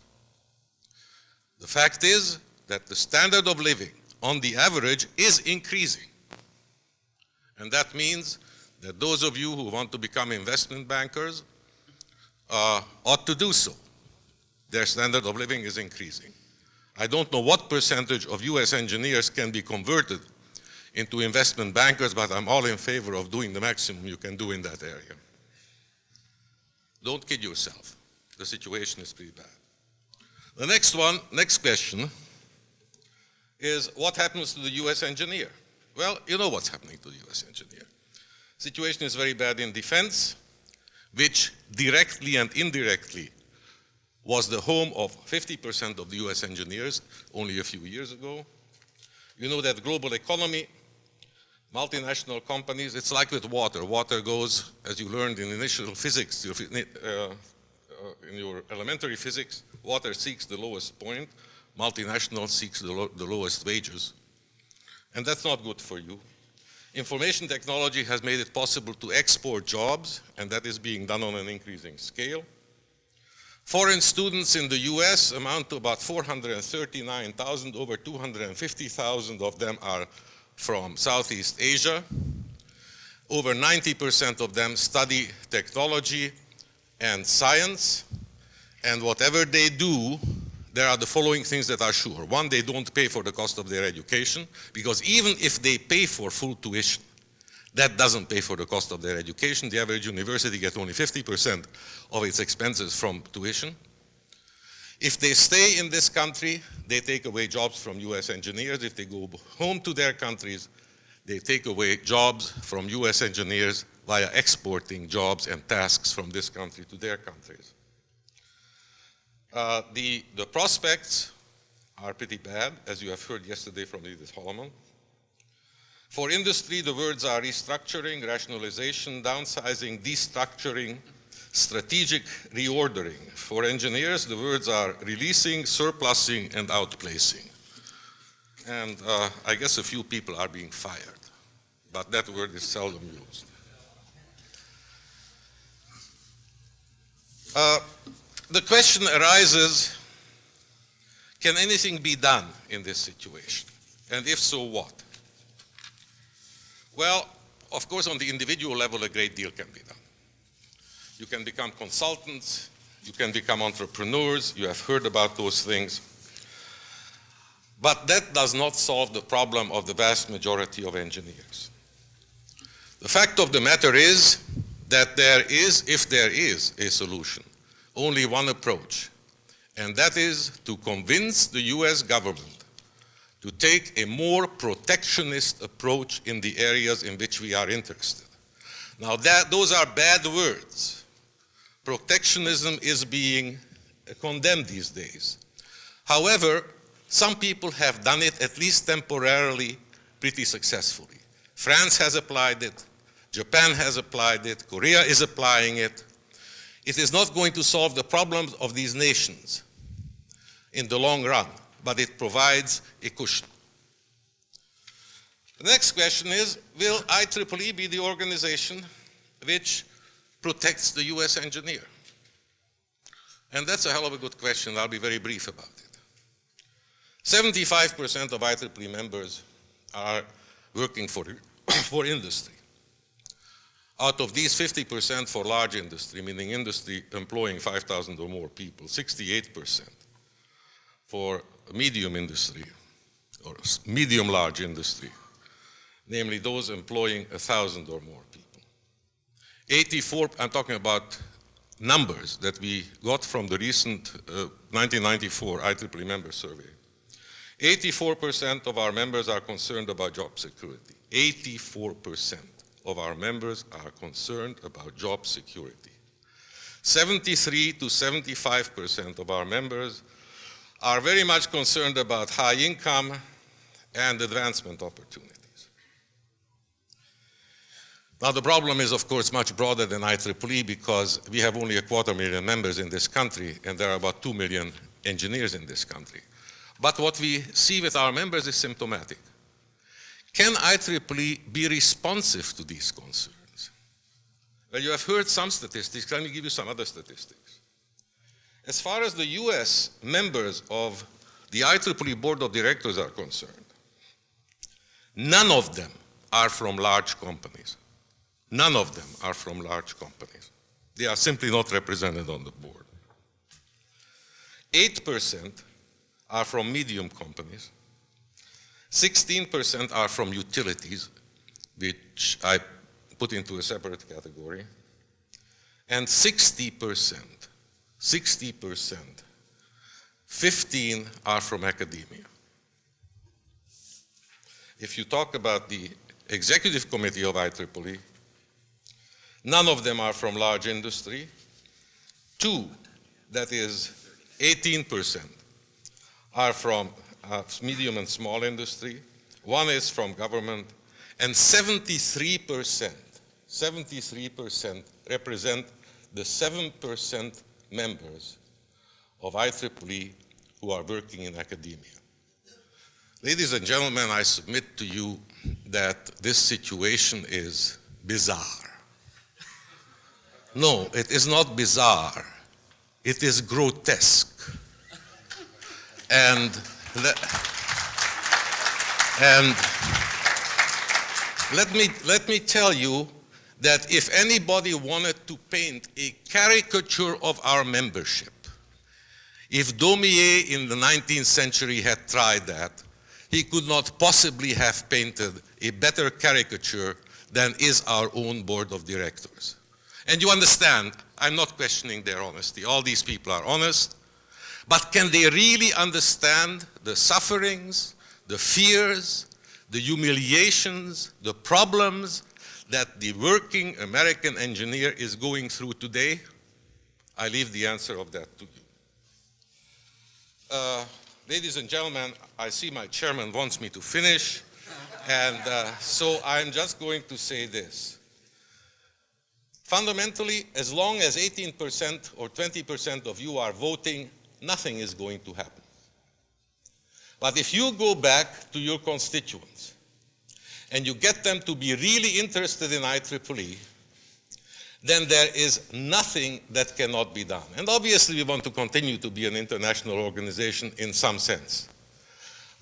The fact is that the standard of living on the average is increasing. And that means that those of you who want to become investment bankers ought to do so. Their standard of living is increasing. I don't know what percentage of US engineers can be converted into investment bankers, but I'm all in favor of doing the maximum you can do in that area. Don't kid yourself. The situation is pretty bad. The next question is what happens to the US engineer? Well, you know what's happening to the US engineer. The situation is very bad in defense, which directly and indirectly was the home of 50% of the US engineers only a few years ago. You know that global economy, multinational companies, it's like with water. Water goes, as you learned in initial physics, in your elementary physics, water seeks the lowest point, multinational seeks the lowest wages. And that's not good for you. Information technology has made it possible to export jobs, and that is being done on an increasing scale. Foreign students in the US amount to about 439,000, over 250,000 of them are from Southeast Asia. Over 90% of them study technology and science, and whatever they do, there are the following things that are sure. One, they don't pay for the cost of their education, because even if they pay for full tuition, that doesn't pay for the cost of their education. The average university gets only 50% of its expenses from tuition. If they stay in this country, they take away jobs from US engineers. If they go home to their countries, they take away jobs from US engineers via exporting jobs and tasks from this country to their countries. The prospects are pretty bad, as you have heard yesterday from Edith Holloman. For industry, the words are restructuring, rationalization, downsizing, destructuring, strategic reordering. For engineers, the words are releasing, surplusing, and outplacing. And I guess a few people are being fired, but that word is seldom used. The question arises, Can anything be done in this situation? And if so, what? Well, of course, on the individual level, a great deal can be done. You can become consultants, you can become entrepreneurs, you have heard about those things. But that does not solve the problem of the vast majority of engineers. The fact of the matter is that there is, if there is a solution, only one approach, and that is to convince the US government to take a more protectionist approach in the areas in which we are interested. Now those are bad words. Protectionism is being condemned these days. However, some people have done it, at least temporarily, pretty successfully. France has applied it, Japan has applied it, Korea is applying it. It is not going to solve the problems of these nations in the long run, but it provides a cushion. The next question is, will IEEE be the organization which protects the US engineer? And that's a hell of a good question. I'll be very brief about it. 75% of IEEE members are working for industry. Out of these, 50% for large industry, meaning industry employing 5,000 or more people, 68% for medium industry or medium large industry, namely those employing 1,000 or more people. 84, I'm talking about numbers that we got from the recent 1994 IEEE member survey. 84% of our members are concerned about job security. 84% of our members are concerned about job security. 73 to 75% of our members are very much concerned about high income and advancement opportunities. Now the problem is, of course, much broader than IEEE because we have only 250,000 members in this country and there are about 2 million engineers in this country. But what we see with our members is symptomatic. Can IEEE be responsive to these concerns? Well, you have heard some statistics. Let me give you some other statistics. As far as the US members of the IEEE Board of Directors are concerned, none of them are from large companies. None of them are from large companies. They are simply not represented on the board. 8% are from medium companies. 16% are from utilities, which I put into a separate category. And 60%, 15 are from academia. If you talk about the executive committee of IEEE, none of them are from large industry. 2, that is 18%, are from medium and small industry. 1 is from government, and 73% represent the 7% members of IEEE who are working in academia. Ladies and gentlemen, I submit to you that this situation is bizarre. No, it is not bizarre. It is grotesque. And let me tell you that if anybody wanted to paint a caricature of our membership, if Daumier in the 19th century had tried that, he could not possibly have painted a better caricature than is our own board of directors. And you understand, I'm not questioning their honesty. All these people are honest. But can they really understand the sufferings, the fears, the humiliations, the problems that the working American engineer is going through today? I leave the answer of that to you. Ladies and gentlemen, I see my chairman wants me to finish, and so I'm just going to say this. Fundamentally, as long as 18% or 20% of you are voting, nothing is going to happen. But if you go back to your constituents and you get them to be really interested in IEEE, then there is nothing that cannot be done. And obviously we want to continue to be an international organization in some sense.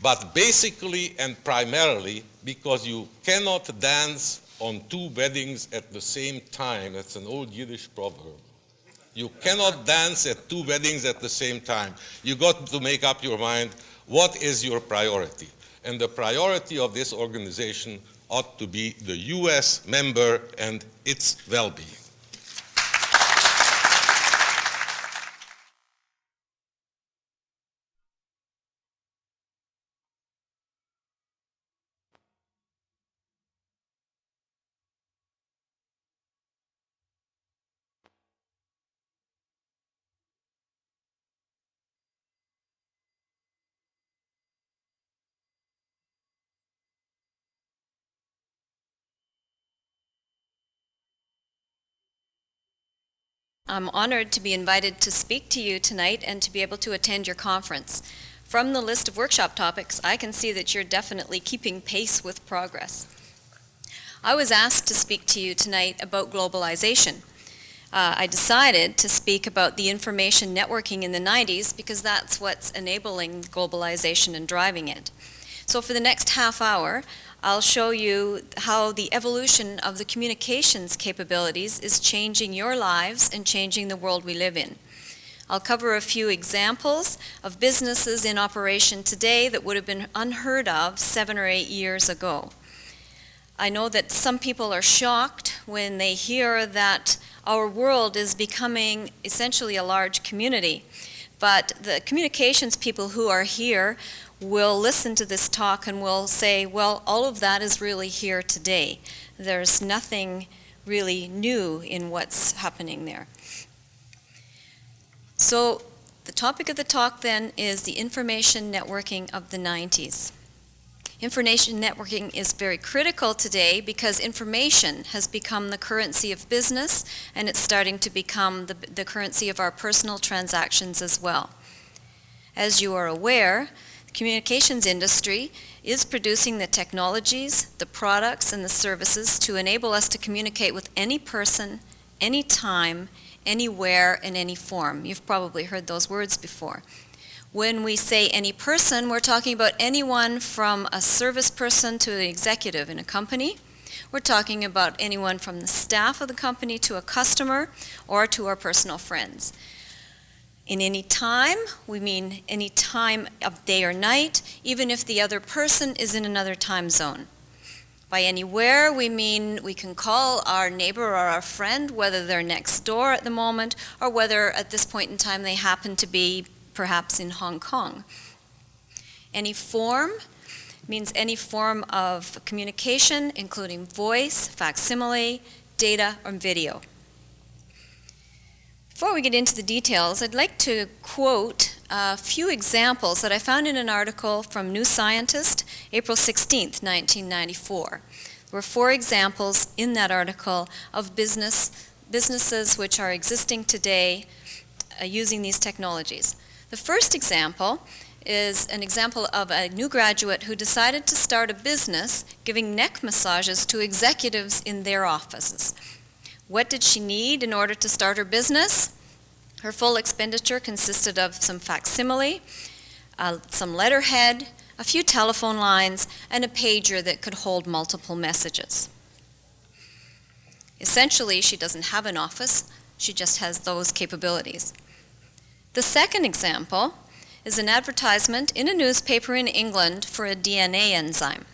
But basically and primarily because you cannot dance on two weddings at the same time. That's an old Yiddish proverb. You cannot dance at two weddings at the same time. You got to make up your mind, what is your priority? And the priority of this organization ought to be the US member and its well-being. I'm honored to be invited to speak to you tonight and to be able to attend your conference. From the list of workshop topics, I can see that you're definitely keeping pace with progress. I was asked to speak to you tonight about globalization. I decided to speak about the information networking in the 90s because that's what's enabling globalization and driving it. So for the next half hour, I'll show you how the evolution of the communications capabilities is changing your lives and changing the world we live in. I'll cover a few examples of businesses in operation today that would have been unheard of 7 or 8 years ago. I know that some people are shocked when they hear that our world is becoming essentially a large community, but the communications people who are here will listen to this talk and will say, well, all of that is really here today. There's nothing really new in what's happening there. So the topic of the talk then is the information networking of the 90s. Information networking is very critical today because information has become the currency of business and it's starting to become the currency of our personal transactions as well. As you are aware, the communications industry is producing the technologies, the products, and the services to enable us to communicate with any person, anytime, anywhere, in any form. You've probably heard those words before. When we say any person, we're talking about anyone from a service person to an executive in a company. We're talking about anyone from the staff of the company to a customer or to our personal friends. In any time, we mean any time of day or night, even if the other person is in another time zone. By anywhere, we mean we can call our neighbor or our friend, whether they're next door at the moment, or whether at this point in time they happen to be perhaps in Hong Kong. Any form means any form of communication, including voice, facsimile, data, or video. Before we get into the details, I'd like to quote a few examples that I found in an article from New Scientist, April 16th, 1994. There were 4 examples in that article of businesses which are existing today using these technologies. The first example is an example of a new graduate who decided to start a business giving neck massages to executives in their offices. What did she need in order to start her business? Her full expenditure consisted of some facsimile, some letterhead, a few telephone lines, and a pager that could hold multiple messages. Essentially, she doesn't have an office, she just has those capabilities. The second example is an advertisement in a newspaper in England for a DNA enzyme.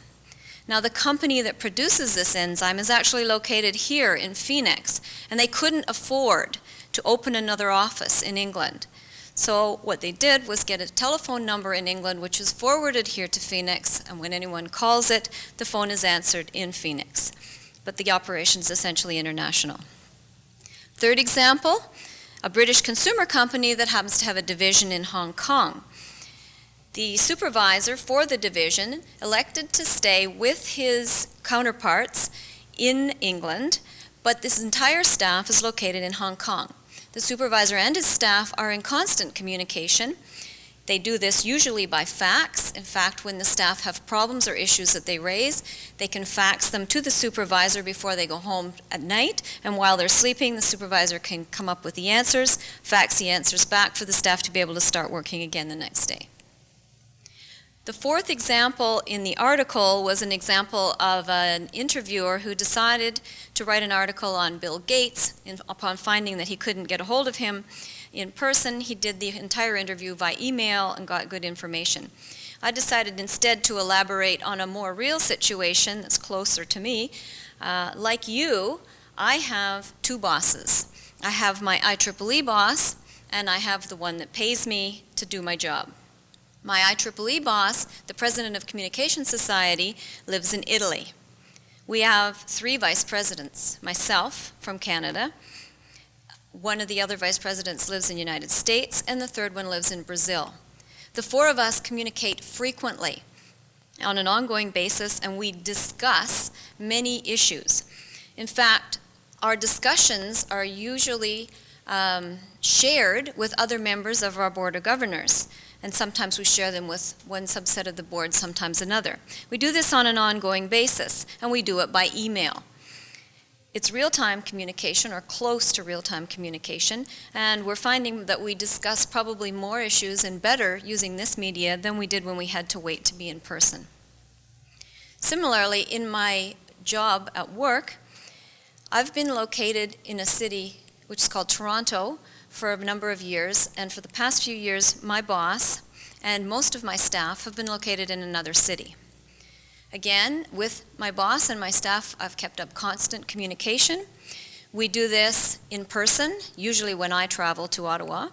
Now, the company that produces this enzyme is actually located here in Phoenix, and they couldn't afford to open another office in England. So what they did was get a telephone number in England, which is forwarded here to Phoenix, and when anyone calls it, the phone is answered in Phoenix. But the operation is essentially international. Third example, a British consumer company that happens to have a division in Hong Kong. The supervisor for the division elected to stay with his counterparts in England, but this entire staff is located in Hong Kong. The supervisor and his staff are in constant communication. They do this usually by fax. In fact, when the staff have problems or issues that they raise, they can fax them to the supervisor before they go home at night, and while they're sleeping, the supervisor can come up with the answers, fax the answers back for the staff to be able to start working again the next day. The fourth example in the article was an example of an interviewer who decided to write an article on Bill Gates. Upon finding that he couldn't get a hold of him in person, he did the entire interview by email and got good information. I decided instead to elaborate on a more real situation that's closer to me. Like you, I have two bosses. I have my IEEE boss, and I have the one that pays me to do my job. My IEEE boss, the president of Communication Society, lives in Italy. We have 3 vice presidents. Myself from Canada, one of the other vice presidents lives in the United States, and the third one lives in Brazil. The 4 of us communicate frequently on an ongoing basis, and we discuss many issues. In fact, our discussions are usually shared with other members of our Board of Governors, and sometimes we share them with one subset of the board, sometimes another. We do this on an ongoing basis, and we do it by email. It's real-time communication, or close to real-time communication, and we're finding that we discuss probably more issues and better using this media than we did when we had to wait to be in person. Similarly, in my job at work, I've been located in a city which is called Toronto for a number of years, and for the past few years, my boss and most of my staff have been located in another city. Again, with my boss and my staff, I've kept up constant communication. We do this in person, usually when I travel to Ottawa.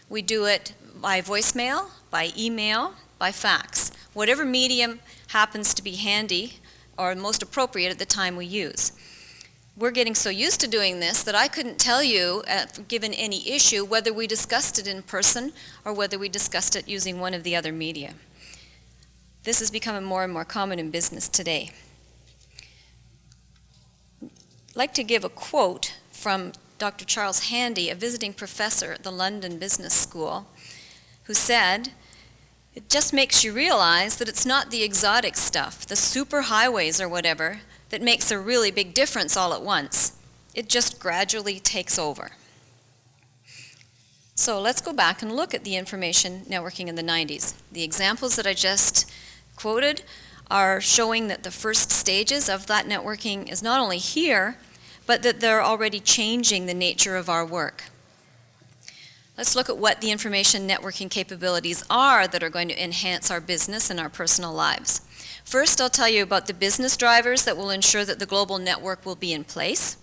We do it by voicemail, by email, by fax, whatever medium happens to be handy or most appropriate at the time we use. We're getting so used to doing this that I couldn't tell you, given any issue, whether we discussed it in person or whether we discussed it using one of the other media. This is becoming more and more common in business today. I'd like to give a quote from Dr. Charles Handy, a visiting professor at the London Business School, who said, "It just makes you realize that it's not the exotic stuff, the super highways or whatever, that makes a really big difference all at once. It just gradually takes over." So let's go back and look at the information networking in the 90s. The examples that I just quoted are showing that the first stages of that networking is not only here, but that they're already changing the nature of our work. Let's look at what the information networking capabilities are that are going to enhance our business and our personal lives. First, I'll tell you about the business drivers that will ensure that the global network will be in place.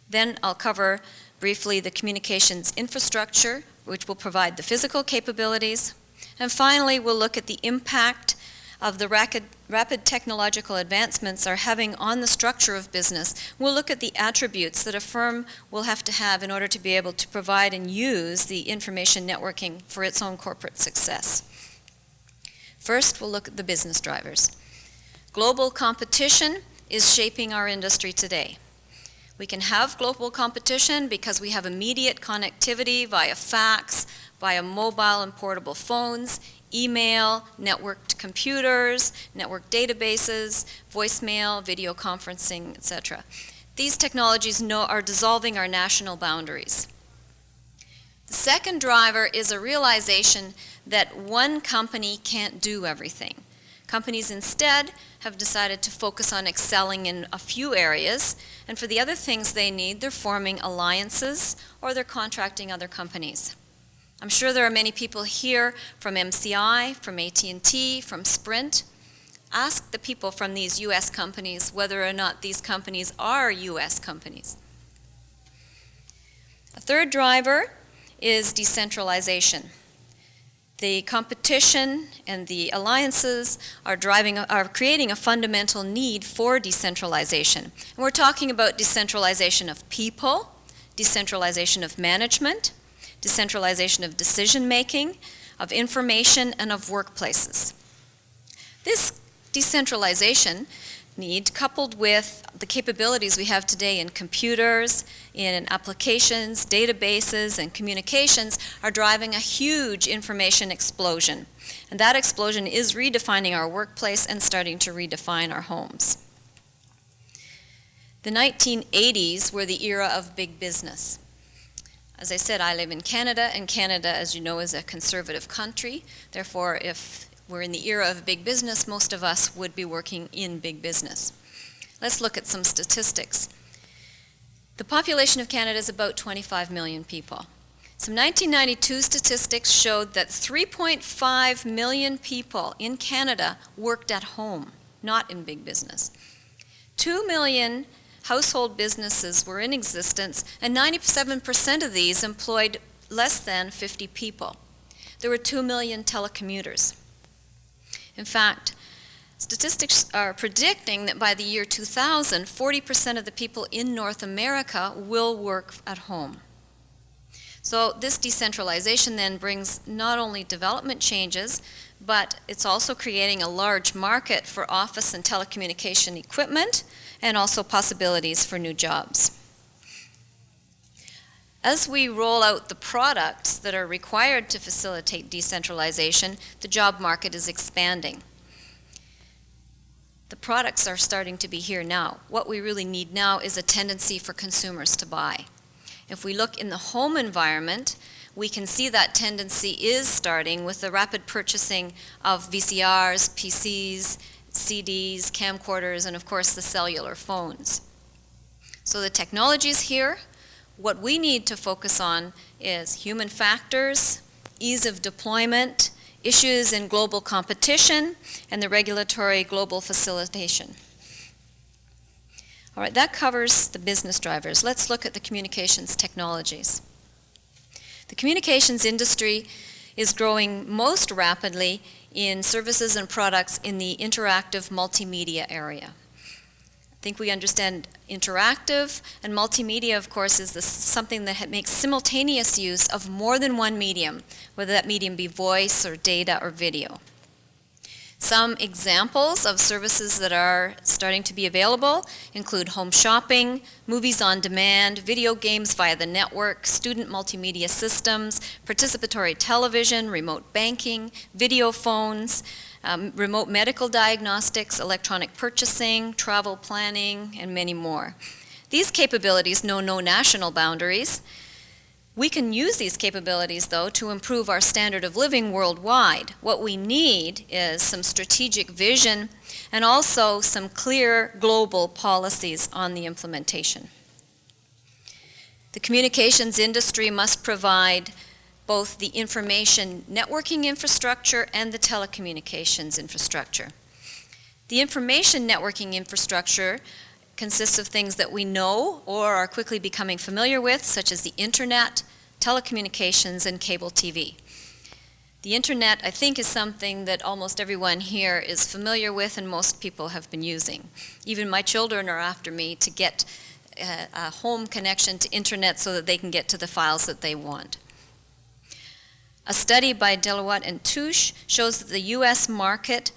Then I'll cover briefly the communications infrastructure, which will provide the physical capabilities. And finally, we'll look at the impact of the rapid technological advancements are having on the structure of business. We'll look at the attributes that a firm will have to have in order to be able to provide and use the information networking for its own corporate success. First, we'll look at the business drivers. Global competition is shaping our industry today. We can have global competition because we have immediate connectivity via fax, via mobile and portable phones, email, networked computers, networked databases, voicemail, video conferencing, etc. These technologies are dissolving our national boundaries. The second driver is a realization that one company can't do everything. Companies instead have decided to focus on excelling in a few areas, and for the other things they need, they're forming alliances or they're contracting other companies. I'm sure there are many people here from MCI, from AT&T, from Sprint. Ask the people from these US companies whether or not these companies are US companies. A third driver is decentralization. The competition and the alliances are creating a fundamental need for decentralization. And we're talking about decentralization of people, decentralization of management, decentralization of decision-making, of information, and of workplaces. This decentralization need, coupled with the capabilities we have today in computers, in applications, databases, and communications, are driving a huge information explosion. And that explosion is redefining our workplace and starting to redefine our homes. The 1980s were the era of big business. As I said, I live in Canada, and Canada, as you know, is a conservative country. Therefore, if we're in the era of big business, most of us would be working in big business. Let's look at some statistics. The population of Canada is about 25 million people. Some 1992 statistics showed that 3.5 million people in Canada worked at home, not in big business. 2 million household businesses were in existence, and 97% of these employed less than 50 people. There were 2 million telecommuters. In fact, statistics are predicting that by the year 2000, 40% of the people in North America will work at home. So this decentralization then brings not only development changes, but it's also creating a large market for office and telecommunication equipment, and also possibilities for new jobs. As we roll out the products that are required to facilitate decentralization, the job market is expanding. The products are starting to be here now. What we really need now is a tendency for consumers to buy. If we look in the home environment, we can see that tendency is starting with the rapid purchasing of VCRs, PCs, CDs, camcorders, and of course the cellular phones. So the technology is here. What we need to focus on is human factors, ease of deployment, issues in global competition, and the regulatory global facilitation. All right, that covers the business drivers. Let's look at the communications technologies. The communications industry is growing most rapidly in services and products in the interactive multimedia area. I think we understand interactive, and multimedia, of course, is something that makes simultaneous use of more than one medium, whether that medium be voice or data or video. Some examples of services that are starting to be available include home shopping, movies on demand, video games via the network, student multimedia systems, participatory television, remote banking, video phones, remote medical diagnostics, electronic purchasing, travel planning, and many more. These capabilities know no national boundaries. We can use these capabilities, though, to improve our standard of living worldwide. What we need is some strategic vision and also some clear global policies on the implementation. The communications industry must provide both the information networking infrastructure and the telecommunications infrastructure. The information networking infrastructure consists of things that we know or are quickly becoming familiar with, such as the internet, telecommunications, and cable TV. The internet, I think, is something that almost everyone here is familiar with and most people have been using. Even my children are after me to get a home connection to internet so that they can get to the files that they want. A study by Deloitte and Touche shows that the U.S. market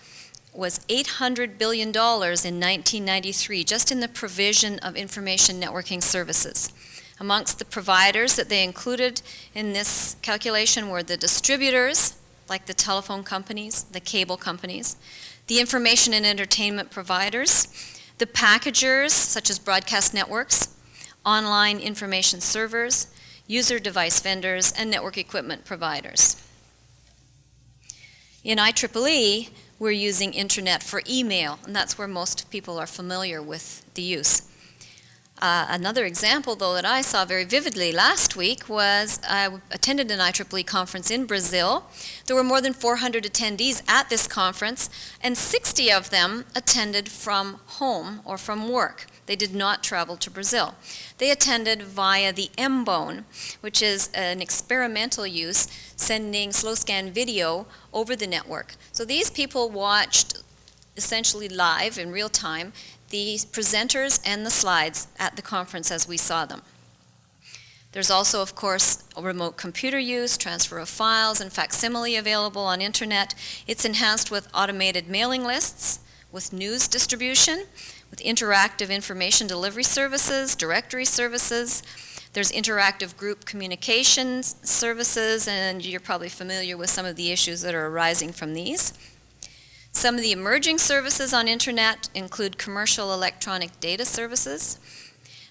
was $800 billion in 1993 just in the provision of information networking services. Amongst the providers that they included in this calculation were the distributors, like the telephone companies, the cable companies, the information and entertainment providers, the packagers, such as broadcast networks, online information servers, user device vendors, and network equipment providers. In IEEE, we're using internet for email, and that's where most people are familiar with the use. Another example, though, that I saw very vividly last week was I attended an IEEE conference in Brazil. There were more than 400 attendees at this conference, and 60 of them attended from home or from work. They did not travel to Brazil. They attended via the M-Bone, which is an experimental use, sending slow scan video over the network. So these people watched essentially live in real time the presenters and the slides at the conference as we saw them. There's also, of course, remote computer use, transfer of files, and facsimile available on internet. It's enhanced with automated mailing lists, with news distribution, with interactive information delivery services, directory services. There's interactive group communications services, and you're probably familiar with some of the issues that are arising from these. Some of the emerging services on internet include commercial electronic data services.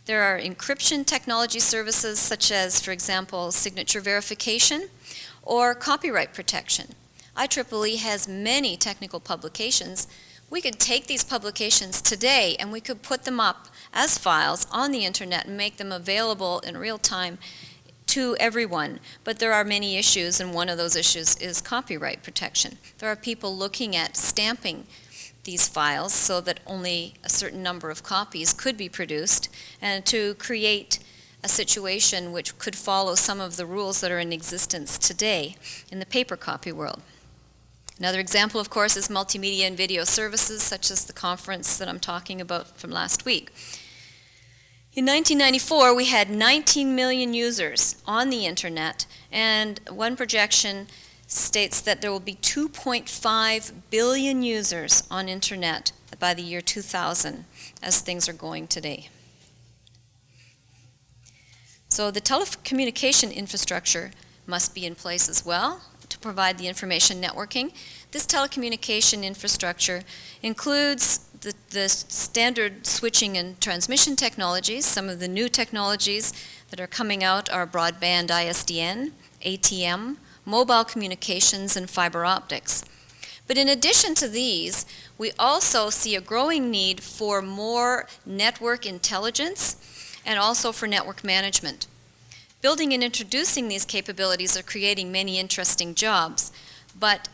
There are encryption technology services such as, for example, signature verification or copyright protection. IEEE has many technical publications. We could take these publications today and we could put them up as files on the internet and make them available in real time to everyone. But there are many issues, and one of those issues is copyright protection. There are people looking at stamping these files so that only a certain number of copies could be produced, and to create a situation which could follow some of the rules that are in existence today in the paper copy world. Another example, of course, is multimedia and video services, such as the conference that I'm talking about from last week. In 1994, we had 19 million users on the internet, and one projection states that there will be 2.5 billion users on internet by the year 2000, as things are going today. So the telecommunication infrastructure must be in place as well to provide the information networking. This telecommunication infrastructure includes the standard switching and transmission technologies. Some of the new technologies that are coming out are broadband ISDN, ATM, mobile communications, and fiber optics. But in addition to these, we also see a growing need for more network intelligence and also for network management. Building and introducing these capabilities are creating many interesting jobs, but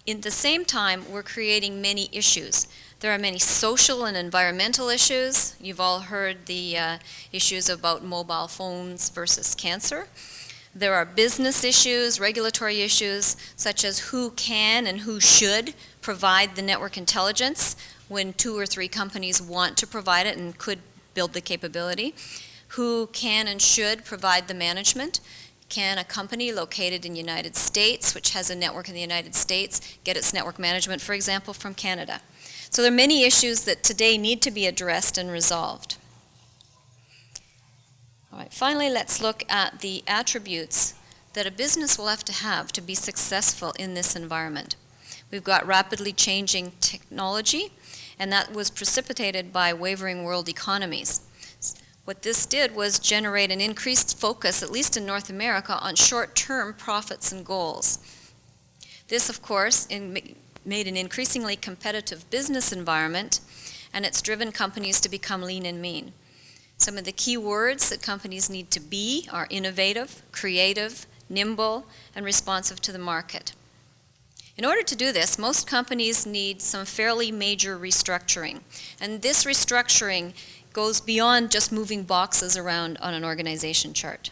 in the same time, we're creating many issues. There are many social and environmental issues. You've all heard the issues about mobile phones versus cancer. There are business issues, regulatory issues, such as who can and who should provide the network intelligence when 2 or 3 companies want to provide it and could build the capability. Who can and should provide the management? Can a company located in the United States, which has a network in the United States, get its network management, for example, from Canada? So there are many issues that today need to be addressed and resolved. All right, finally, let's look at the attributes that a business will have to be successful in this environment. We've got rapidly changing technology, and that was precipitated by wavering world economies. What this did was generate an increased focus, at least in North America, on short-term profits and goals. This, of course, made an increasingly competitive business environment, and it's driven companies to become lean and mean. Some of the key words that companies need to be are innovative, creative, nimble, and responsive to the market. In order to do this, most companies need some fairly major restructuring, and this restructuring goes beyond just moving boxes around on an organization chart.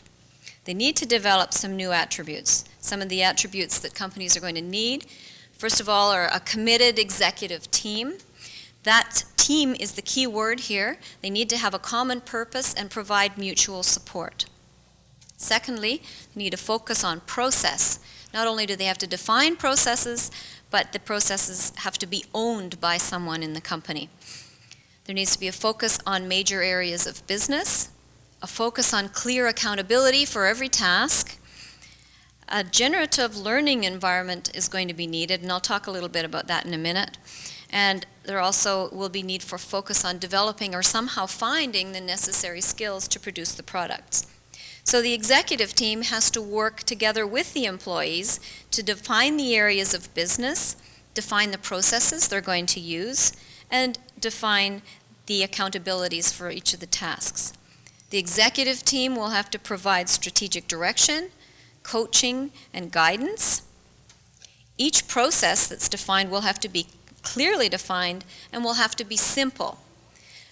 They need to develop some new attributes. Some of the attributes that companies are going to need, first of all, are a committed executive team. That team is the key word here. They need to have a common purpose and provide mutual support. Secondly, they need to focus on process. Not only do they have to define processes, but the processes have to be owned by someone in the company. There needs to be a focus on major areas of business, a focus on clear accountability for every task. A generative learning environment is going to be needed, and I'll talk a little bit about that in a minute. And there also will be need for focus on developing or somehow finding the necessary skills to produce the products. So the executive team has to work together with the employees to define the areas of business, define the processes they're going to use, and define the accountabilities for each of the tasks. The executive team will have to provide strategic direction, coaching, and guidance. Each process that's defined will have to be clearly defined and will have to be simple.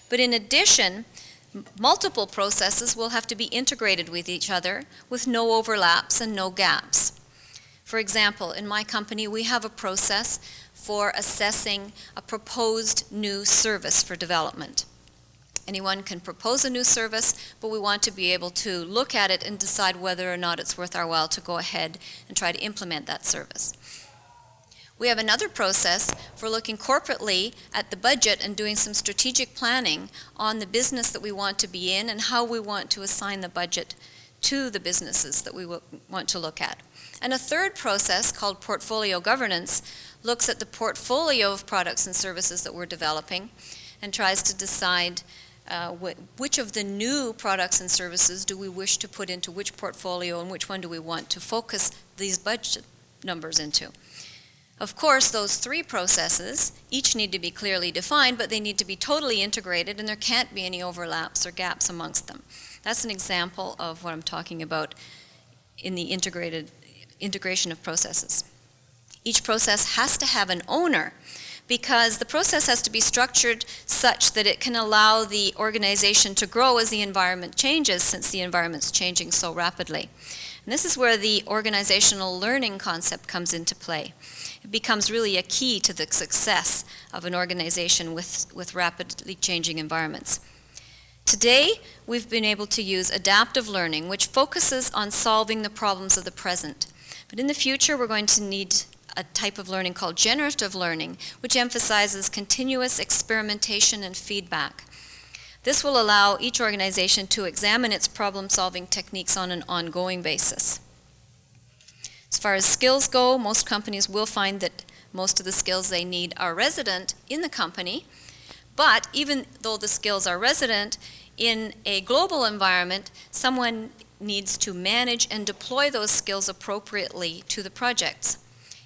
But in addition, multiple processes will have to be integrated with each other with no overlaps and no gaps. For example, in my company, we have a process for assessing a proposed new service for development. Anyone can propose a new service, but we want to be able to look at it and decide whether or not it's worth our while to go ahead and try to implement that service. We have another process for looking corporately at the budget and doing some strategic planning on the business that we want to be in and how we want to assign the budget to the businesses that we want to look at. And a third process called portfolio governance looks at the portfolio of products and services that we're developing and tries to decide which of the new products and services do we wish to put into which portfolio and which one do we want to focus these budget numbers into. Of course, those three processes each need to be clearly defined, but they need to be totally integrated and there can't be any overlaps or gaps amongst them. That's an example of what I'm talking about in the integration of processes. Each process has to have an owner because the process has to be structured such that it can allow the organization to grow as the environment changes, since the environment's changing so rapidly. And this is where the organizational learning concept comes into play. It becomes really a key to the success of an organization with rapidly changing environments. Today, we've been able to use adaptive learning, which focuses on solving the problems of the present. But in the future, we're going to need a type of learning called generative learning, which emphasizes continuous experimentation and feedback. This will allow each organization to examine its problem-solving techniques on an ongoing basis. As far as skills go, most companies will find that most of the skills they need are resident in the company, but even though the skills are resident, in a global environment, someone needs to manage and deploy those skills appropriately to the projects.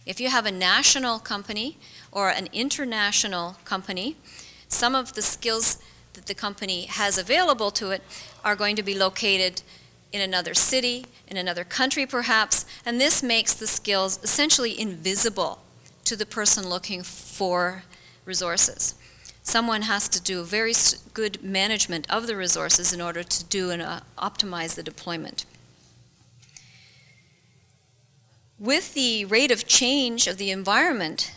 If you have a national company or an international company, some of the skills that the company has available to it are going to be located in another city, in another country perhaps, and this makes the skills essentially invisible to the person looking for resources. Someone has to do very good management of the resources in order to do and optimize the deployment. With the rate of change of the environment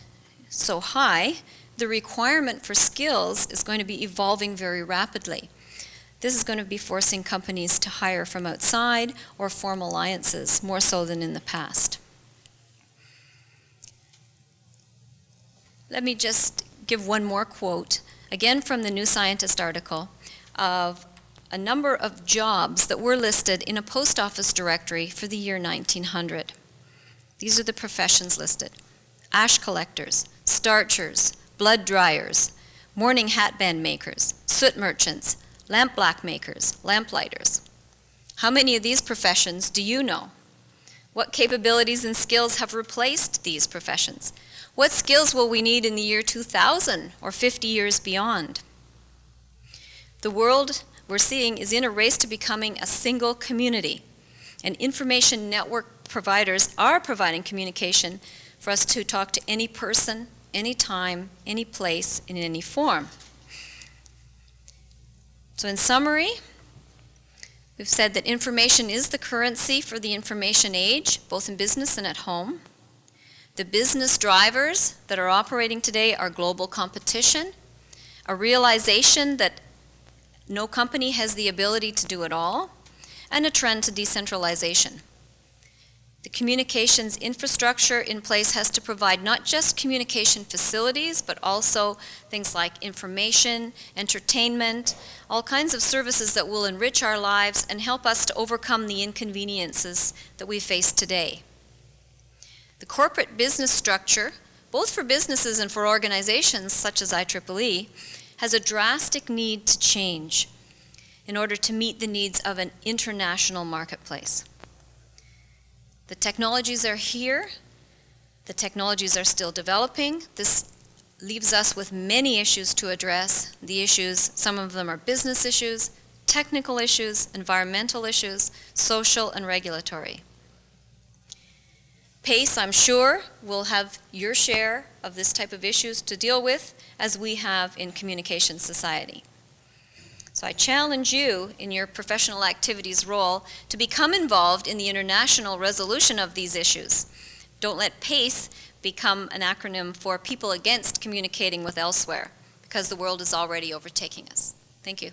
so high, the requirement for skills is going to be evolving very rapidly. This is going to be forcing companies to hire from outside or form alliances more so than in the past. Let me just give one more quote, again from the New Scientist article, of a number of jobs that were listed in a post office directory for the year 1900. These are the professions listed: ash collectors, starchers, blood dryers, morning hat band makers, soot merchants, lamp black makers, lamplighters. How many of these professions do you know? What capabilities and skills have replaced these professions? What skills will we need in the year 2000 or 50 years beyond? The world we're seeing is in a race to becoming a single community, and information network providers are providing communication for us to talk to any person, any time, any place, in any form. So in summary, we've said that information is the currency for the information age, both in business and at home. The business drivers that are operating today are global competition, a realization that no company has the ability to do it all, and a trend to decentralization. The communications infrastructure in place has to provide not just communication facilities, but also things like information, entertainment, all kinds of services that will enrich our lives and help us to overcome the inconveniences that we face today. The corporate business structure, both for businesses and for organizations such as IEEE, has a drastic need to change in order to meet the needs of an international marketplace. The technologies are here. The technologies are still developing. This leaves us with many issues to address. The issues, some of them are business issues, technical issues, environmental issues, social and regulatory. PACE, I'm sure, will have your share of this type of issues to deal with, as we have in communication society. So I challenge you in your professional activities role to become involved in the international resolution of these issues. Don't let PACE become an acronym for people against communicating with elsewhere, because the world is already overtaking us. Thank you.